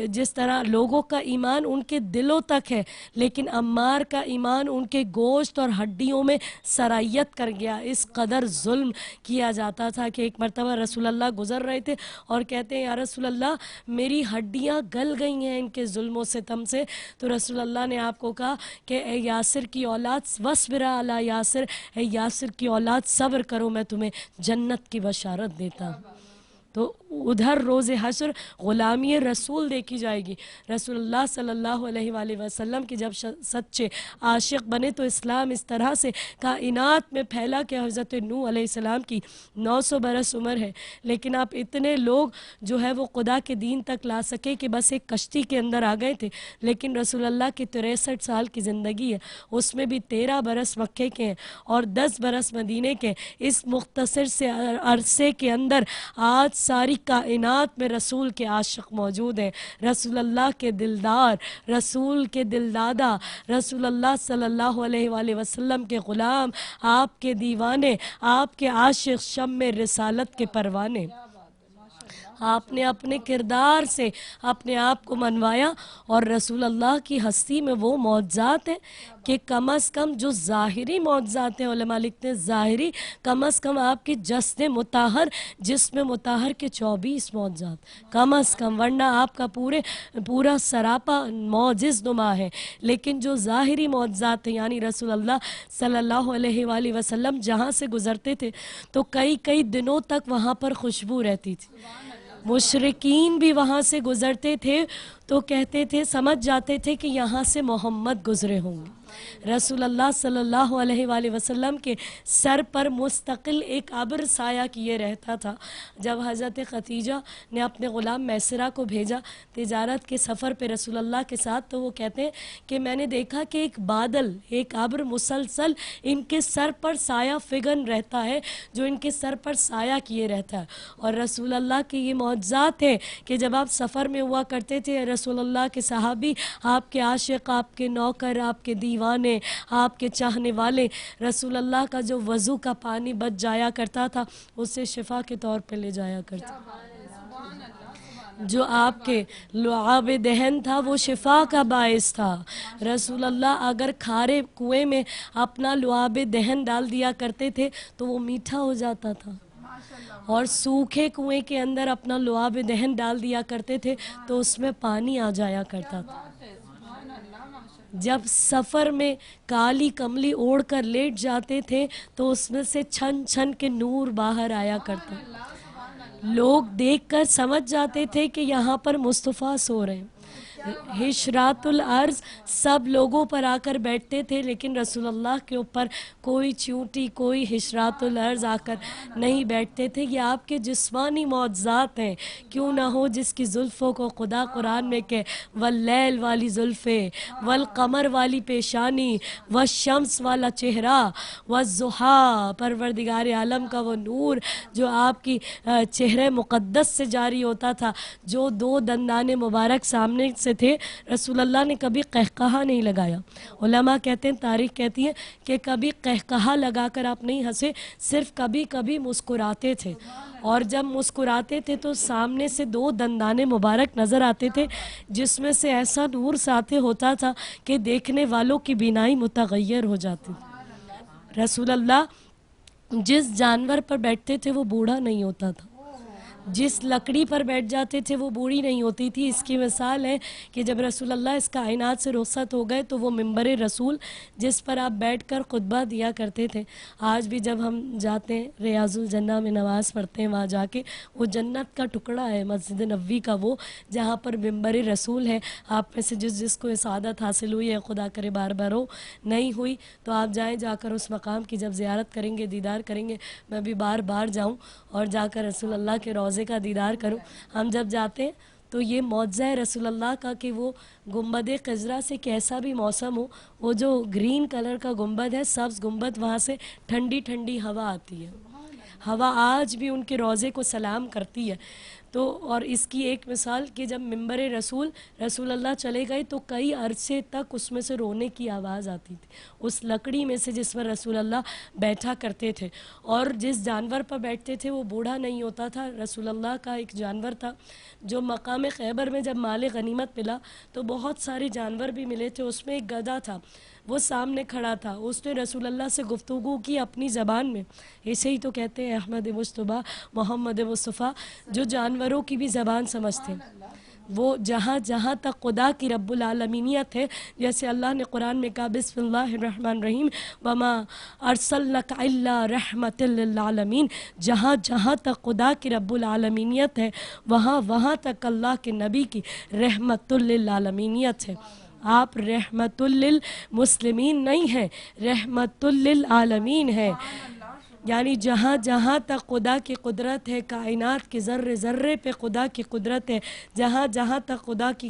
جس طرح لوگوں کا ایمان ان کے دلوں تک ہے، لیکن عمار کا ایمان ان کے گوشت اور ہڈیوں میں سرایت کر گیا. اس قدر ظلم کیا جاتا تھا کہ ایک مرتبہ رسول اللہ گزر رہے تھے اور کہتے ہیں یا رسول اللہ میری ہڈیاں گل گئی ہیں ان کے ظلم و ستم سے. تو رسول اللہ نے آپ کو کہا کہ اے یاسر کی اولاد وصبر علی یاسر، اے یاسر کی اولاد صبر کرو، میں تمہیں جنت کی بشارت دیتا ہوں. تو ادھر روز حشر غلامی رسول دیکھی جائے گی. رسول اللہ صلی اللہ علیہ وآلہ وسلم کی جب سچے عاشق بنے تو اسلام اس طرح سے کائنات میں پھیلا کہ حضرت نوح علیہ السلام کی 900 برس عمر ہے، لیکن آپ اتنے لوگ جو ہے وہ خدا کے دین تک لا سکے کہ بس ایک کشتی کے اندر آ گئے تھے. لیکن رسول اللہ کی 63 سال کی زندگی ہے، اس میں بھی 13 برس مکے کے ہیں اور 10 برس مدینے کے. اس مختصر سے عرصے کے اندر آج ساری کائنات میں رسول کے عاشق موجود ہیں، رسول اللہ کے دلدار، رسول کے دلدادہ، رسول اللہ صلی اللہ علیہ وآلہ وسلم کے غلام، آپ کے دیوانے، آپ کے عاشق، شم رسالت کے پروانے. آپ نے اپنے کردار سے اپنے آپ کو منوایا، اور رسول اللہ کی ہستی میں وہ معجزات ہیں کہ کم از کم جو ظاہری معجزات ہیں، علماء لکھتے ہیں ظاہری، کم از کم آپ کے جسد مطہر، جسم مطہر کے 24 معجزات کم از کم، ورنہ آپ کا پورا سراپا معجز نما ہے. لیکن جو ظاہری معجزات ہیں، یعنی رسول اللہ صلی اللہ علیہ وآلہ وسلم جہاں سے گزرتے تھے تو کئی دنوں تک وہاں پر خوشبو رہتی تھی. مشرکین بھی وہاں سے گزرتے تھے تو کہتے تھے، سمجھ جاتے تھے کہ یہاں سے محمد گزرے ہوں گے. رسول اللہ صلی اللہ علیہ وآلہ وسلم کے سر پر مستقل ایک ابر سایہ کیے رہتا تھا. جب حضرت خدیجہ نے اپنے غلام میسرہ کو بھیجا تجارت کے سفر پہ رسول اللہ کے ساتھ، تو وہ کہتے ہیں کہ میں نے دیکھا کہ ایک بادل، ایک ابر مسلسل ان کے سر پر سایہ فگن رہتا ہے، جو ان کے سر پر سایہ کیے رہتا ہے. اور رسول اللہ کے یہ معجزات ہیں کہ جب آپ سفر میں ہوا کرتے تھے، رسول اللہ کے صحابی، آپ کے عاشق، آپ کے نوکر، آپ کے دیوانے، آپ کے چاہنے والے، رسول اللہ کا جو وضو کا پانی بچ جایا کرتا تھا اسے شفا کے طور پہ لے جایا کرتا. جو آپ کے لعاب دہن تھا وہ شفا کا باعث تھا. رسول اللہ اگر کھارے کنویں میں اپنا لعاب دہن ڈال دیا کرتے تھے تو وہ میٹھا ہو جاتا تھا، اور سوکھے کنویں کے اندر اپنا لعاب دہن ڈال دیا کرتے تھے تو اس میں پانی آ جایا کرتا تھا. جب سفر میں کالی کملی اوڑھ کر لیٹ جاتے تھے تو اس میں سے چھن چھن کے نور باہر آیا کرتا. لوگ دیکھ کر سمجھ جاتے تھے کہ یہاں پر مصطفیٰ سو رہے ہیں. حشرات الارض سب لوگوں پر آ کر بیٹھتے تھے، لیکن رسول اللہ کے اوپر کوئی چونٹی، کوئی حشرات الارض آ کر نہیں بیٹھتے تھے. یہ آپ کے جسمانی معجزات ہیں. کیوں نہ ہو جس کی زلفوں کو خدا قرآن میں کہ واللیل والی زلفیں، والقمر والی پیشانی، والشمس والا چہرہ، والضحیٰ، پروردگار عالم کا وہ نور جو آپ کی چہرے مقدس سے جاری ہوتا تھا، جو 2 دندان مبارک سامنے سے سے تھے، رسول اللہ نے کبھی قہقہا نہیں لگایا. علماء کہتے ہیں، تاریخ کہتی ہے کہ کبھی قہقہا لگا کر آپ نہیں ہنسے، صرف کبھی کبھی مسکراتے تھے. اور جب مسکراتے تھے تو سامنے سے 2 دندانے مبارک نظر آتے تھے جس میں سے ایسا نور ساطع ہوتا تھا کہ دیکھنے والوں کی بینائی متغیر ہو جاتی. رسول اللہ جس جانور پر بیٹھتے تھے وہ بوڑھا نہیں ہوتا تھا، جس لکڑی پر بیٹھ جاتے تھے وہ بوڑھی نہیں ہوتی تھی. اس کی مثال ہے کہ جب رسول اللہ اس کائنات سے رخصت ہو گئے تو وہ منبر رسول جس پر آپ بیٹھ کر خطبہ دیا کرتے تھے، آج بھی جب ہم جاتے ہیں ریاض الجنہ میں نماز پڑھتے ہیں، وہاں جا کے وہ جنت کا ٹکڑا ہے مسجد نبوی کا، وہ جہاں پر منبر رسول ہے. آپ میں سے جس کو سعادت حاصل ہوئی ہے، خدا کرے بار بار ہو، نہیں ہوئی تو آپ جائیں، جا کر اس مقام کی جب زیارت کریں گے، دیدار کریں گے. میں بھی بار بار جاؤں اور جا کر رسول اللہ کے روضے کا دیدار کروں. ہم جب جاتے ہیں تو یہ معجزہ ہے رسول اللہ کا کہ وہ گنبد خضرا سے کیسا بھی موسم ہو، وہ جو گرین کلر کا گنبد ہے، سبز گنبد، وہاں سے ٹھنڈی ٹھنڈی ہوا آتی ہے. ہوا آج بھی ان کے روضے کو سلام کرتی ہے. تو اور اس کی ایک مثال کہ جب منبر رسول اللہ چلے گئے تو کئی عرصے تک اس میں سے رونے کی آواز آتی تھی، اس لکڑی میں سے جس پر رسول اللہ بیٹھا کرتے تھے. اور جس جانور پر بیٹھتے تھے وہ بوڑھا نہیں ہوتا تھا. رسول اللہ کا ایک جانور تھا جو مقام خیبر میں جب مال غنیمت ملا تو بہت سارے جانور بھی ملے تھے، اس میں ایک گدھا تھا، وہ سامنے کھڑا تھا. اس نے رسول اللہ سے گفتگو کی اپنی زبان میں. اسے ہی تو کہتے ہیں احمد مصطفیٰ، محمد مصطفیٰ، جو جانوروں کی بھی زبان سمجھتے ہیں. وہ جہاں جہاں تک خدا کی رب العالمینیت ہے، جیسے اللہ نے قرآن میں کہا بسم اللہ الرحمن الرحیم وما ارسلنک الا رحمت للعالمین، جہاں جہاں تک خدا کی رب العالمینیت ہے وہاں وہاں تک اللہ کے نبی کی رحمت للعالمینیت ہے. آپ رحمت للمسلمین نہیں ہیں، رحمت للعالمین ہے. یعنی جہاں جہاں تک خدا کی قدرت ہے، کائنات کے ذرے ذرے پہ خدا کی قدرت ہے، جہاں جہاں تک خدا کی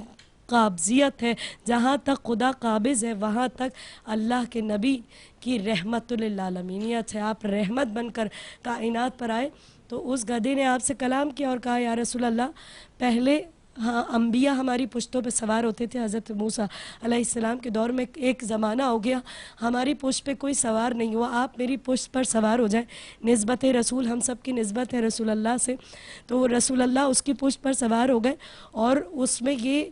قابضیت ہے، جہاں تک خدا قابض ہے، وہاں تک اللہ کے نبی کی رحمت للعالمینیت ہے. آپ رحمت بن کر کائنات پر آئے. تو اس گدھے نے آپ سے کلام کیا اور کہا یا رسول اللہ، پہلے انبیاء ہماری پشتوں پہ سوار ہوتے تھے. حضرت موسیٰ علیہ السلام کے دور میں ایک زمانہ ہو گیا ہماری پشت پہ کوئی سوار نہیں ہوا، آپ میری پشت پر سوار ہو جائیں. نسبت رسول، ہم سب کی نسبت ہے رسول اللہ سے، تو رسول اللہ اس کی پشت پر سوار ہو گئے اور اس میں یہ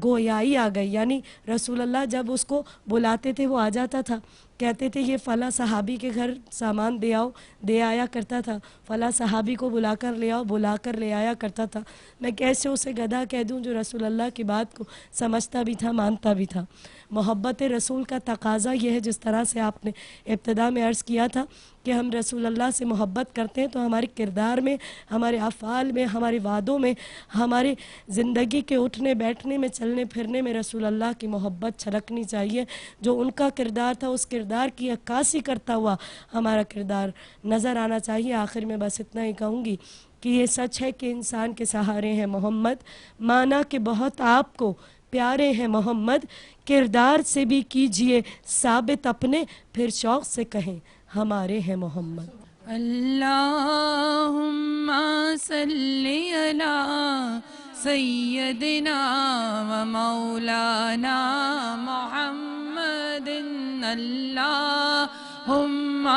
گویائی آ گئی. یعنی رسول اللہ جب اس کو بلاتے تھے وہ آ جاتا تھا، کہتے تھے یہ فلاں صحابی کے گھر سامان دے آؤ، دے آیا کرتا تھا. فلاں صحابی کو بلا کر لے آؤ، بلا کر لے آیا کرتا تھا. میں کیسے اسے گدھا کہہ دوں جو رسول اللہ کی بات کو سمجھتا بھی تھا، مانتا بھی تھا. محبت رسول کا تقاضا یہ ہے، جس طرح سے آپ نے ابتدا میں عرض کیا تھا کہ ہم رسول اللہ سے محبت کرتے ہیں تو ہمارے کردار میں، ہمارے افعال میں، ہمارے وعدوں میں، ہمارے زندگی کے اٹھنے بیٹھنے میں، چلنے پھرنے میں رسول اللہ کی محبت چھلکنی چاہیے. جو ان کا کردار تھا اس کردار کی عکاسی کرتا ہوا ہمارا کردار نظر آنا چاہیے. آخر میں بس اتنا ہی کہوں گی کہ یہ سچ ہے کہ انسان کے سہارے ہیں محمد، مانا کہ بہت آپ کو پیارے ہیں محمد، کردار سے بھی کیجئے ثابت اپنے، پھر شوق سے کہیں ہمارے ہیں محمد. اللہم صلی علی سیدنا و مولانا محمد. اللہم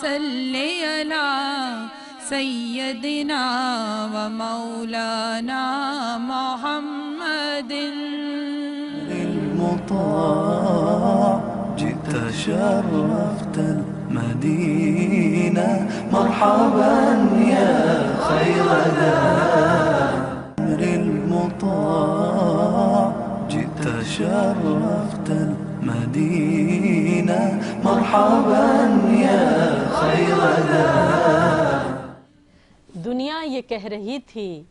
صلی علی سیدنا و مولانا محمد. المطاع جئت شرفت المدينة مرحبا يا خير ذا أمر المطاع جئت شرفت المدينة مرحبا يا خير ذا. دنیا یہ کہہ رہی تھی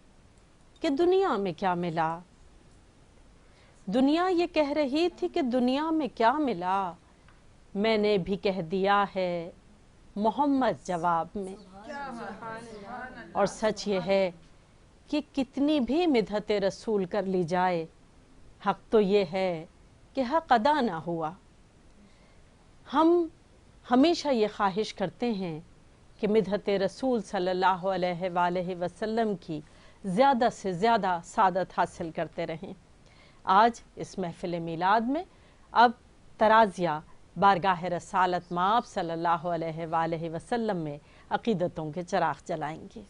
کہ دنیا میں کیا ملا، دنیا یہ کہہ رہی تھی کہ دنیا میں کیا ملا، میں نے بھی کہہ دیا ہے محمد جواب میں. اور سچ یہ ہے کہ کتنی بھی مدحت رسول کر لی جائے، حق تو یہ ہے کہ حق ادا نہ ہوا. ہم ہمیشہ یہ خواہش کرتے ہیں کہ مدحت رسول صلی اللہ علیہ وآلہ وسلم کی زیادہ سے زیادہ سعادت حاصل کرتے رہیں. آج اس محفل میلاد میں اب ترازیہ بارگاہ رسالت مآب صلی اللہ علیہ وآلہ وسلم میں عقیدتوں کے چراغ جلائیں گے۔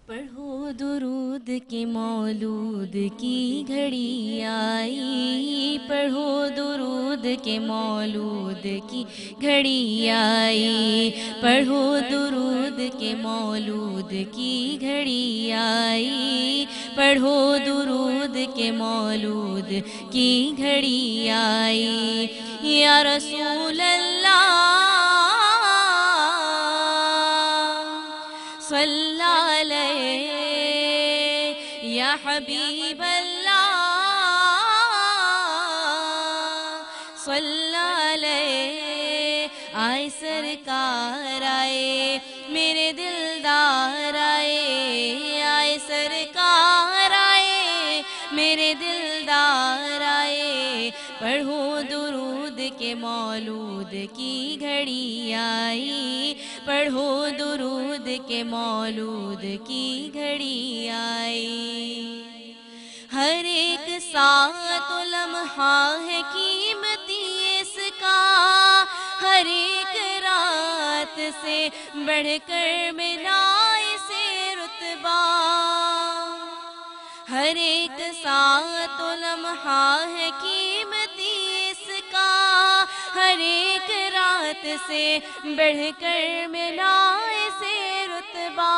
پڑھو درود کے مولود کی گھڑی آئی، پڑھو درود کے مولود کی گھڑی آئی، پڑھو درود کے مولود کی گھڑی آئی، پڑھو درود کے مولود کی گھڑی آئی، یا رسول اللہ صلی علیہ، یا حبیب اللہ صلی علیہ، آئے سرکار آئے میرے دلدار آئے، آئے سرکار آئے میرے دلدار آئے، پڑھو درود کے مولود کی گھڑی آئی، پڑھو درود کے مولود کی گھڑی آئی، ہر ایک ساتھ لمحہ ہے قیمتی اس کا، ہر ایک رات سے بڑھ کر ملا اسے رتبہ، ہر ایک ساتھ لمحہ ہے قیمتی اس کا، ہر ایک رات سے بڑھ کر ملا اسے رتبہ،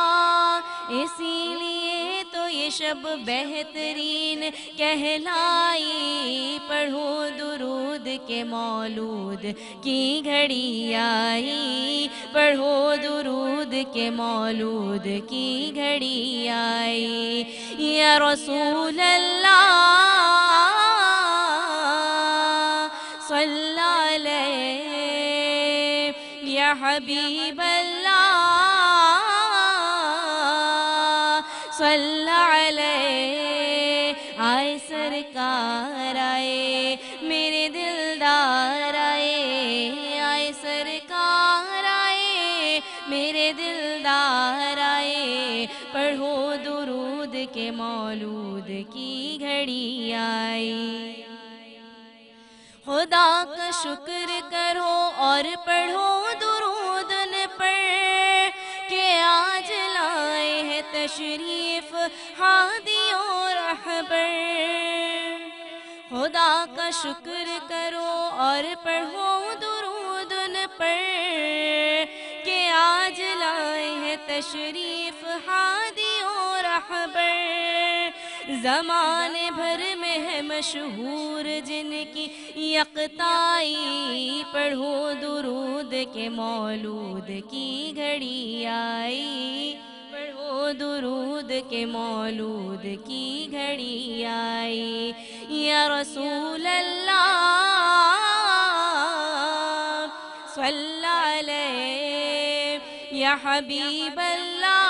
اسی لیے تو یہ شب بہترین کہلائی، پڑھو درود کے مولود کی گھڑی آئی، پڑھو درود کے مولود کی گھڑی آئی، یا رسول اللہ صلی علیہ، یا حبیب اللہ صلی علیہ، آئے سرکار آئے میرے دلدار آئے، آئے سرکار آئے میرے دلدار آئے، پڑھو درود کے مولود کی گھڑی آئی، خدا کا شکر کرو اور پڑھو درود ان پر کہ آج لائے ہے تشریف ہادی اور رہبر، خدا کا شکر کرو اور پڑھو درود ان پر کہ آج لائے ہے تشریف ہادی اور رہبر، زمانے بھر میں ہے مشہور جن کی یکتائی، پڑھو درود کے مولود کی گھڑی آئی، پڑھو درود کے مولود کی گھڑی آئی، یا رسول اللہ صلی علیہ، یا حبیب اللہ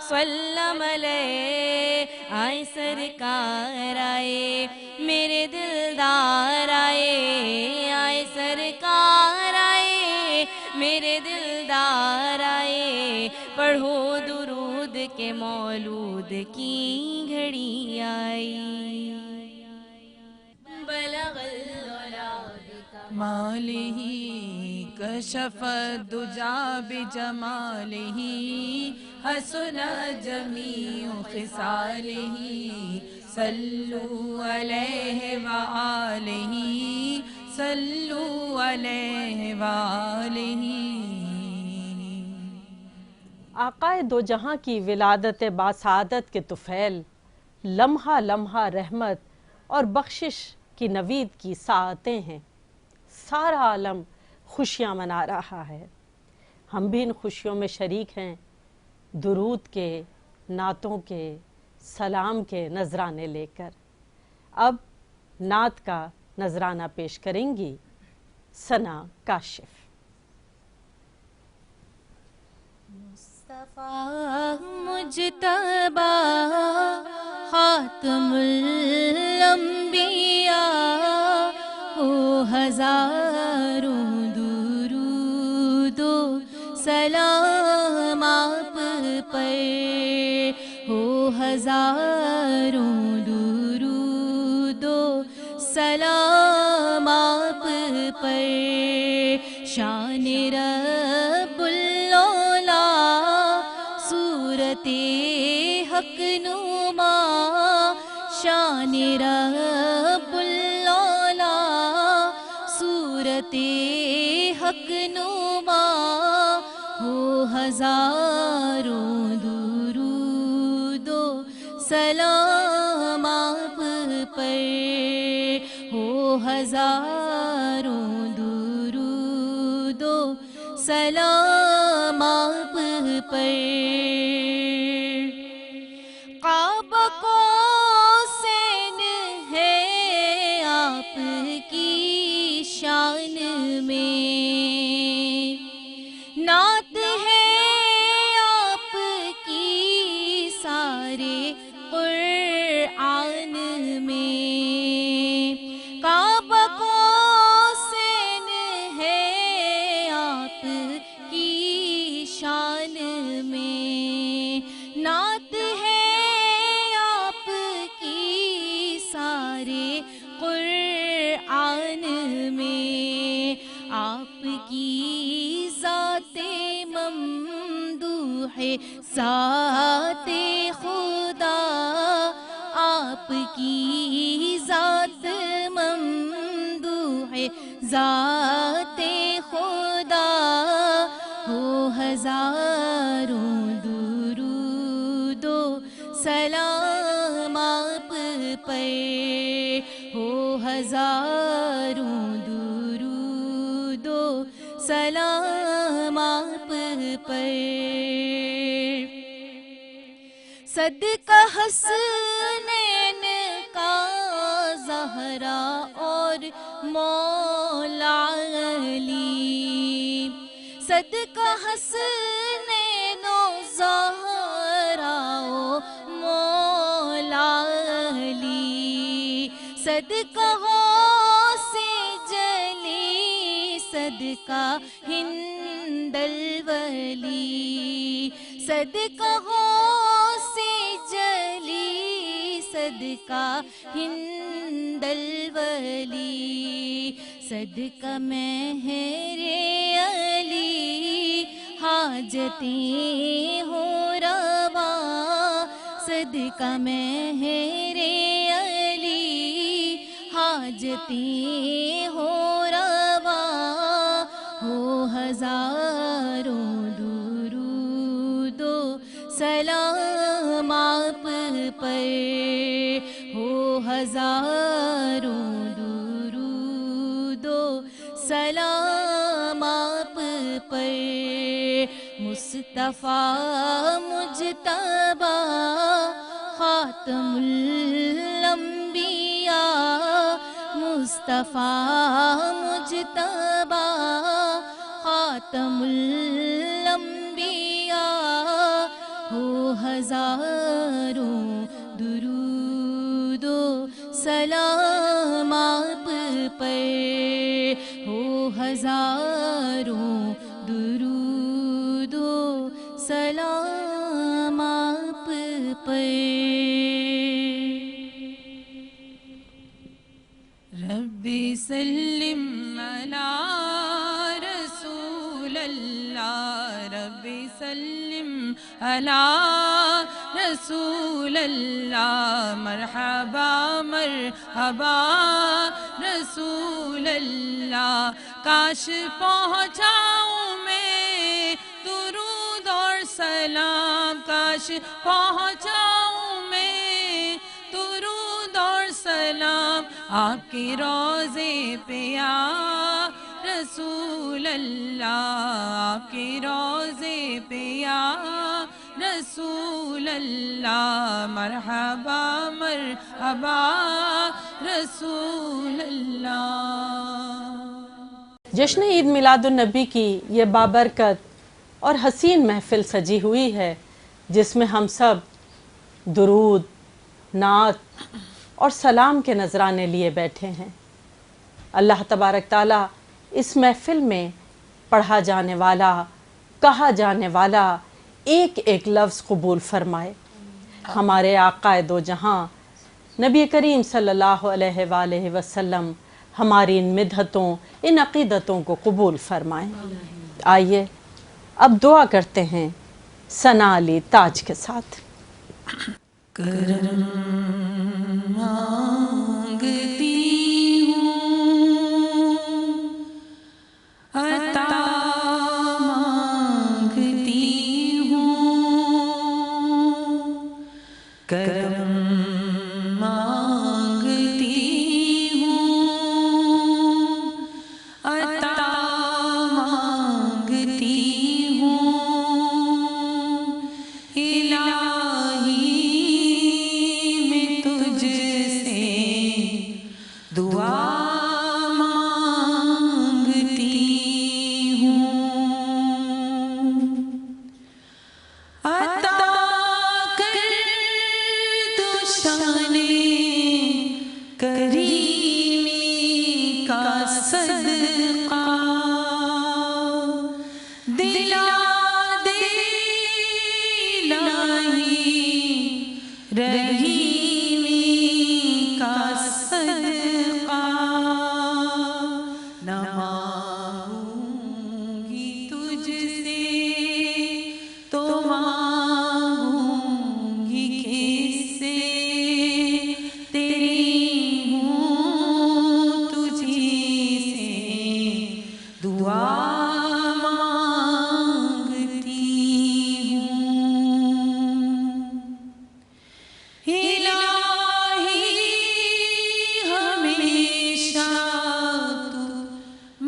سلم علیہ، آئے سرکار آئے میرے دلدار آئے، آئے سرکار آئے میرے دلدار آئے، پڑھو درود کے مولود کی گھڑی آئی، بلغ العلا مالہ کشف الدجى بجمالہ، حسن جمیع خصالہ، صلوا علیہ وآلہ، صلوا علیہ وآلہ۔ آقائے دو جہاں کی ولادت باسعادت کے طفیل، لمحہ لمحہ رحمت اور بخشش کی نوید کی ساعتیں ہیں، سارا عالم خوشیاں منا رہا ہے، ہم بھی ان خوشیوں میں شریک ہیں، درود کے، نعتوں کے، سلام کے نذرانے لے کر۔ اب نعت کا نذرانہ پیش کریں گی ثنا کاشف۔ مصطفیٰ مجتبی خاتم الانبیاء، ہو ہزاروں درود و سلام آپ پر، ہو ہزاروں درود و سلام آپ پر، شان رب العلا صورت حق نما، شان رب العلا صورت حق نما، ہو ہزاروں درود و سلام آپ پر، ہو ہزاروں درود و سلام آپ پر۔ کعبہ قوسین ہے آپ کی شان میں، نعت ہے آپ کی سارے قرآن میں، کعبہ قوسین ہے آپ کی شان میں، نعت ہے آپ کی سارے قرآن میں، آپ کی ذات ممدوح ہے ذات خدا، آپ کی ذات ممدوح ہے ذات خدا، ہو ہزاروں درود و سلام آپ پر، ہو ہزاروں درود و سلام آپ پر۔ صدقہ حسنین کا زہرا اور مولا علی، صدقہ حسنین و زہرا و مولا علی، صدقہ غوث جلی، صدقہ ہند الولی، صدقہ غوث جلی، صدقہ ہند الولی، صدقہ مہر علی حاجتیں ہو روا، صدقہ مہر علی حاجتیں ہو روا، ہو ہزاروں درود و سلام آپ پر، ہو ہزاروں درود و سلام آپ پر۔ مصطفیٰ مجتبی خاتم الانبیاء، مصطفیٰ مجتبی خاتم الانبیاء، ہو ہزاروں درود و سلام آپ پر، ہو ہزاروں درود و سلام آپ پر۔ ربی سلم علی رسول اللہ، ربی سلم علی رسول اللہ، مرحبا مرحبا رسول اللہ، کاش پہنچاؤں میں درود اور سلام، کاش پہنچاؤں میں درود اور سلام آپ کے روضے پہ یا رسول اللہ، آپ کے روضے پہ یا رسول اللہ، مرحبا مرحبا رسول اللہ۔ جشن عید میلاد النبی کی یہ بابرکت اور حسین محفل سجی ہوئی ہے، جس میں ہم سب درود، نعت اور سلام کے نذرانے لیے بیٹھے ہیں۔ اللہ تبارک تعالیٰ اس محفل میں پڑھا جانے والا، کہا جانے والا ایک ایک لفظ قبول فرمائے۔ ہمارے آقا دو جہاں نبی کریم صلی اللہ علیہ وآلہ وسلم ہماری ان مدحتوں ان عقیدتوں کو قبول فرمائیں۔ آئیے اب دعا کرتے ہیں ثنا علی تاج کے ساتھ۔ کرم مانگتی ہوں، عطا مانگتی ہوں، کرم مانگتی ہوں، عطا مانگتی ہوں، الہی میں تجھ سے دعا مانگتی ہوں، عطا کر تو شان کریمی کا صدقہ، دلا دے الہی رحیمی کا صدقہ، نہ مانگوں گی تجھ سے تو مانگوں گی کس سے، تیری ہوں تجھی سے دعا مانگتی ہوں، الہی ہمیشہ تو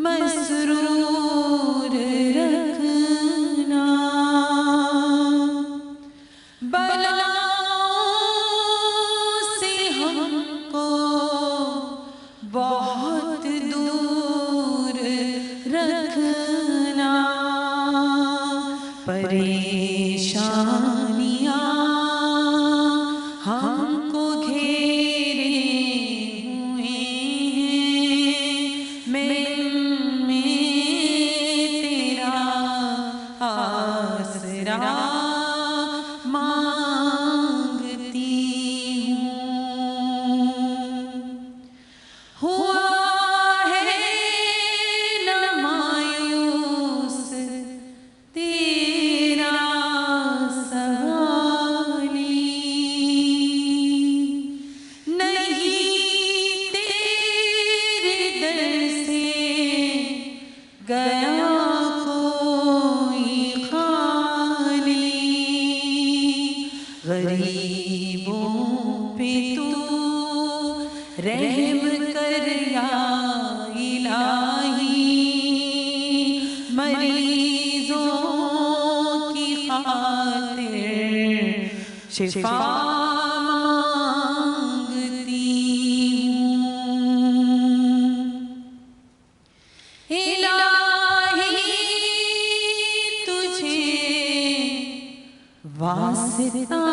مسرور رکھنا، بلاؤں سے ہم کو بہت دور رکھنا، پریشانیاں ہم کو گھیرے ہوئے ہیں، میں تیرا آسرا مانگتی ہوں، ہوا ہے نہ مایوس تیرا سوالی، نہیں تیرے در سے گیا کوئی خالی، غریبوں پہ تو رحم کر یا الہی، مریضوں کی خاطر شفا مانگتی ہوں، الہی تجھے واسطہ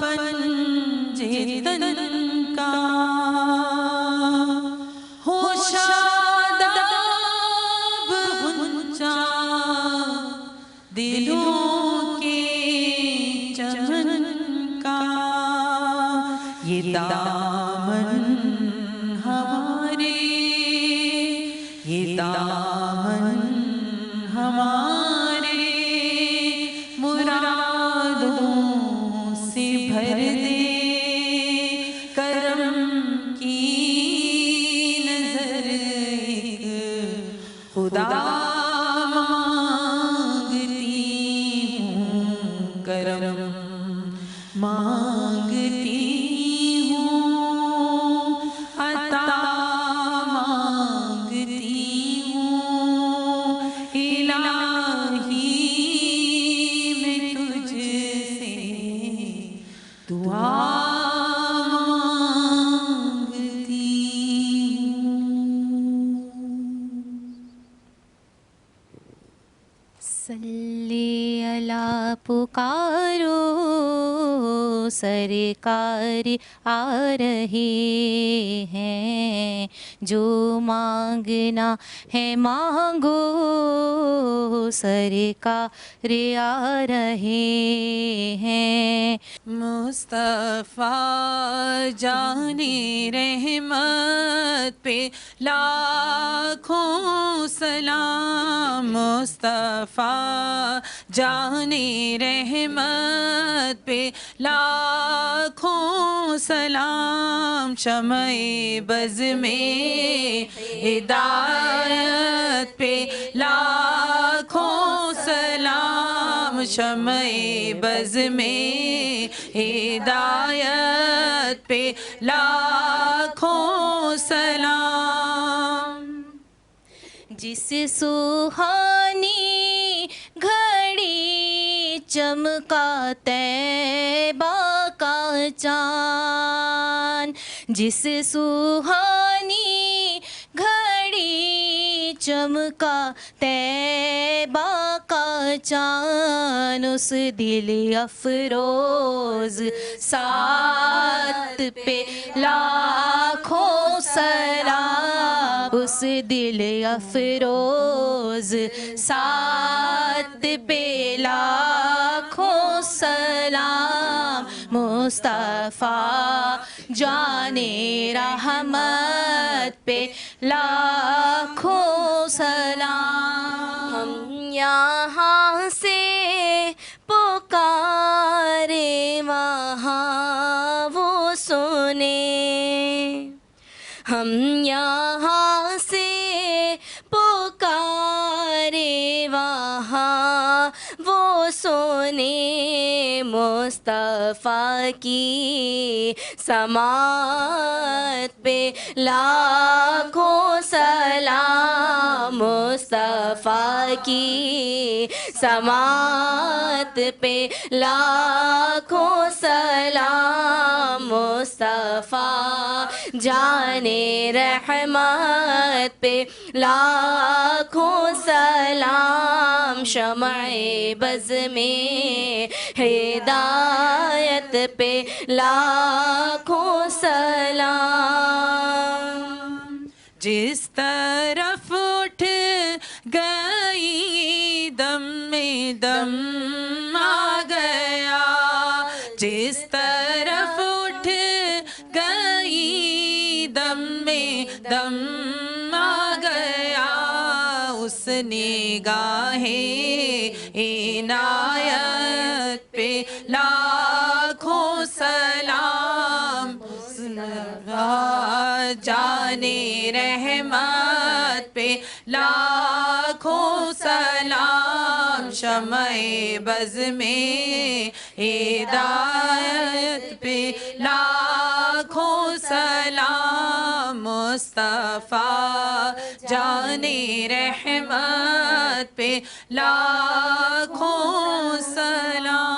پنجے تن کا، ہو شاداب غنچہ دلوں کے چمن کا، یہ دامن ہمارے، یہ دامن ہمارے مرادوں سے بھر دے، کرم کی نظر ایک خدا مانگتی ہوں، کرم مانگتی ہوں، عطا مانگتی ہوں، الہی میں تجھ سے دعا مانگتی ہوں۔ صلی علی پکارو سرکار آ رہے ہیں، جو مانگنا ہے مانگو سرکار آ رہے ہیں. مصطفیٰ جانی رحمت پہ لاکھوں سلام. مصطفیٰ جانی رحمت پہ لاکھوں سلام. شمع بز میں ہدایت پہ لاکھوں سلام. شمع بز میں ہدایت پہ لاکھوں سلام. جس سوہانی گھڑی چمکا طیبہ کا چاند. جس سوہانی گھڑی چمکا طیبہ کا چاند. اس دل افروز ساتھ پہ لاکھوں سلام. اس دل افروز ساتھ پہ لاکھوں سلام. مصطفیٰ جانے رحمت پہ لاکھوں سلام. ہم یہاں سے پکارے وہاں وہ سنے. ہم یہاں سے پکارے وہاں وہ سنے. مصطفیٰ کی سماعت پہ لاکھوں سلام. مصطفیٰ کی سماعت پہ لاکھوں سلام. مصطفیٰ جانے رحمت پہ لاکھوں سلام. شمع بز میں ہدایت پہ لاکھوں سلام. جس طرف اٹھ گئی دم میں دم آ گیا. جس طرف اٹھ گئی دم میں دم آ گیا. اس نگاہ عنایت پہ لاکھوں سلام. جانے رحمت پہ لاکھوں سلام. شمع بز میں ہدایت پہ لاکھوں سلام. مصطفیٰ جانے رحمت پہ لاکھوں سلام.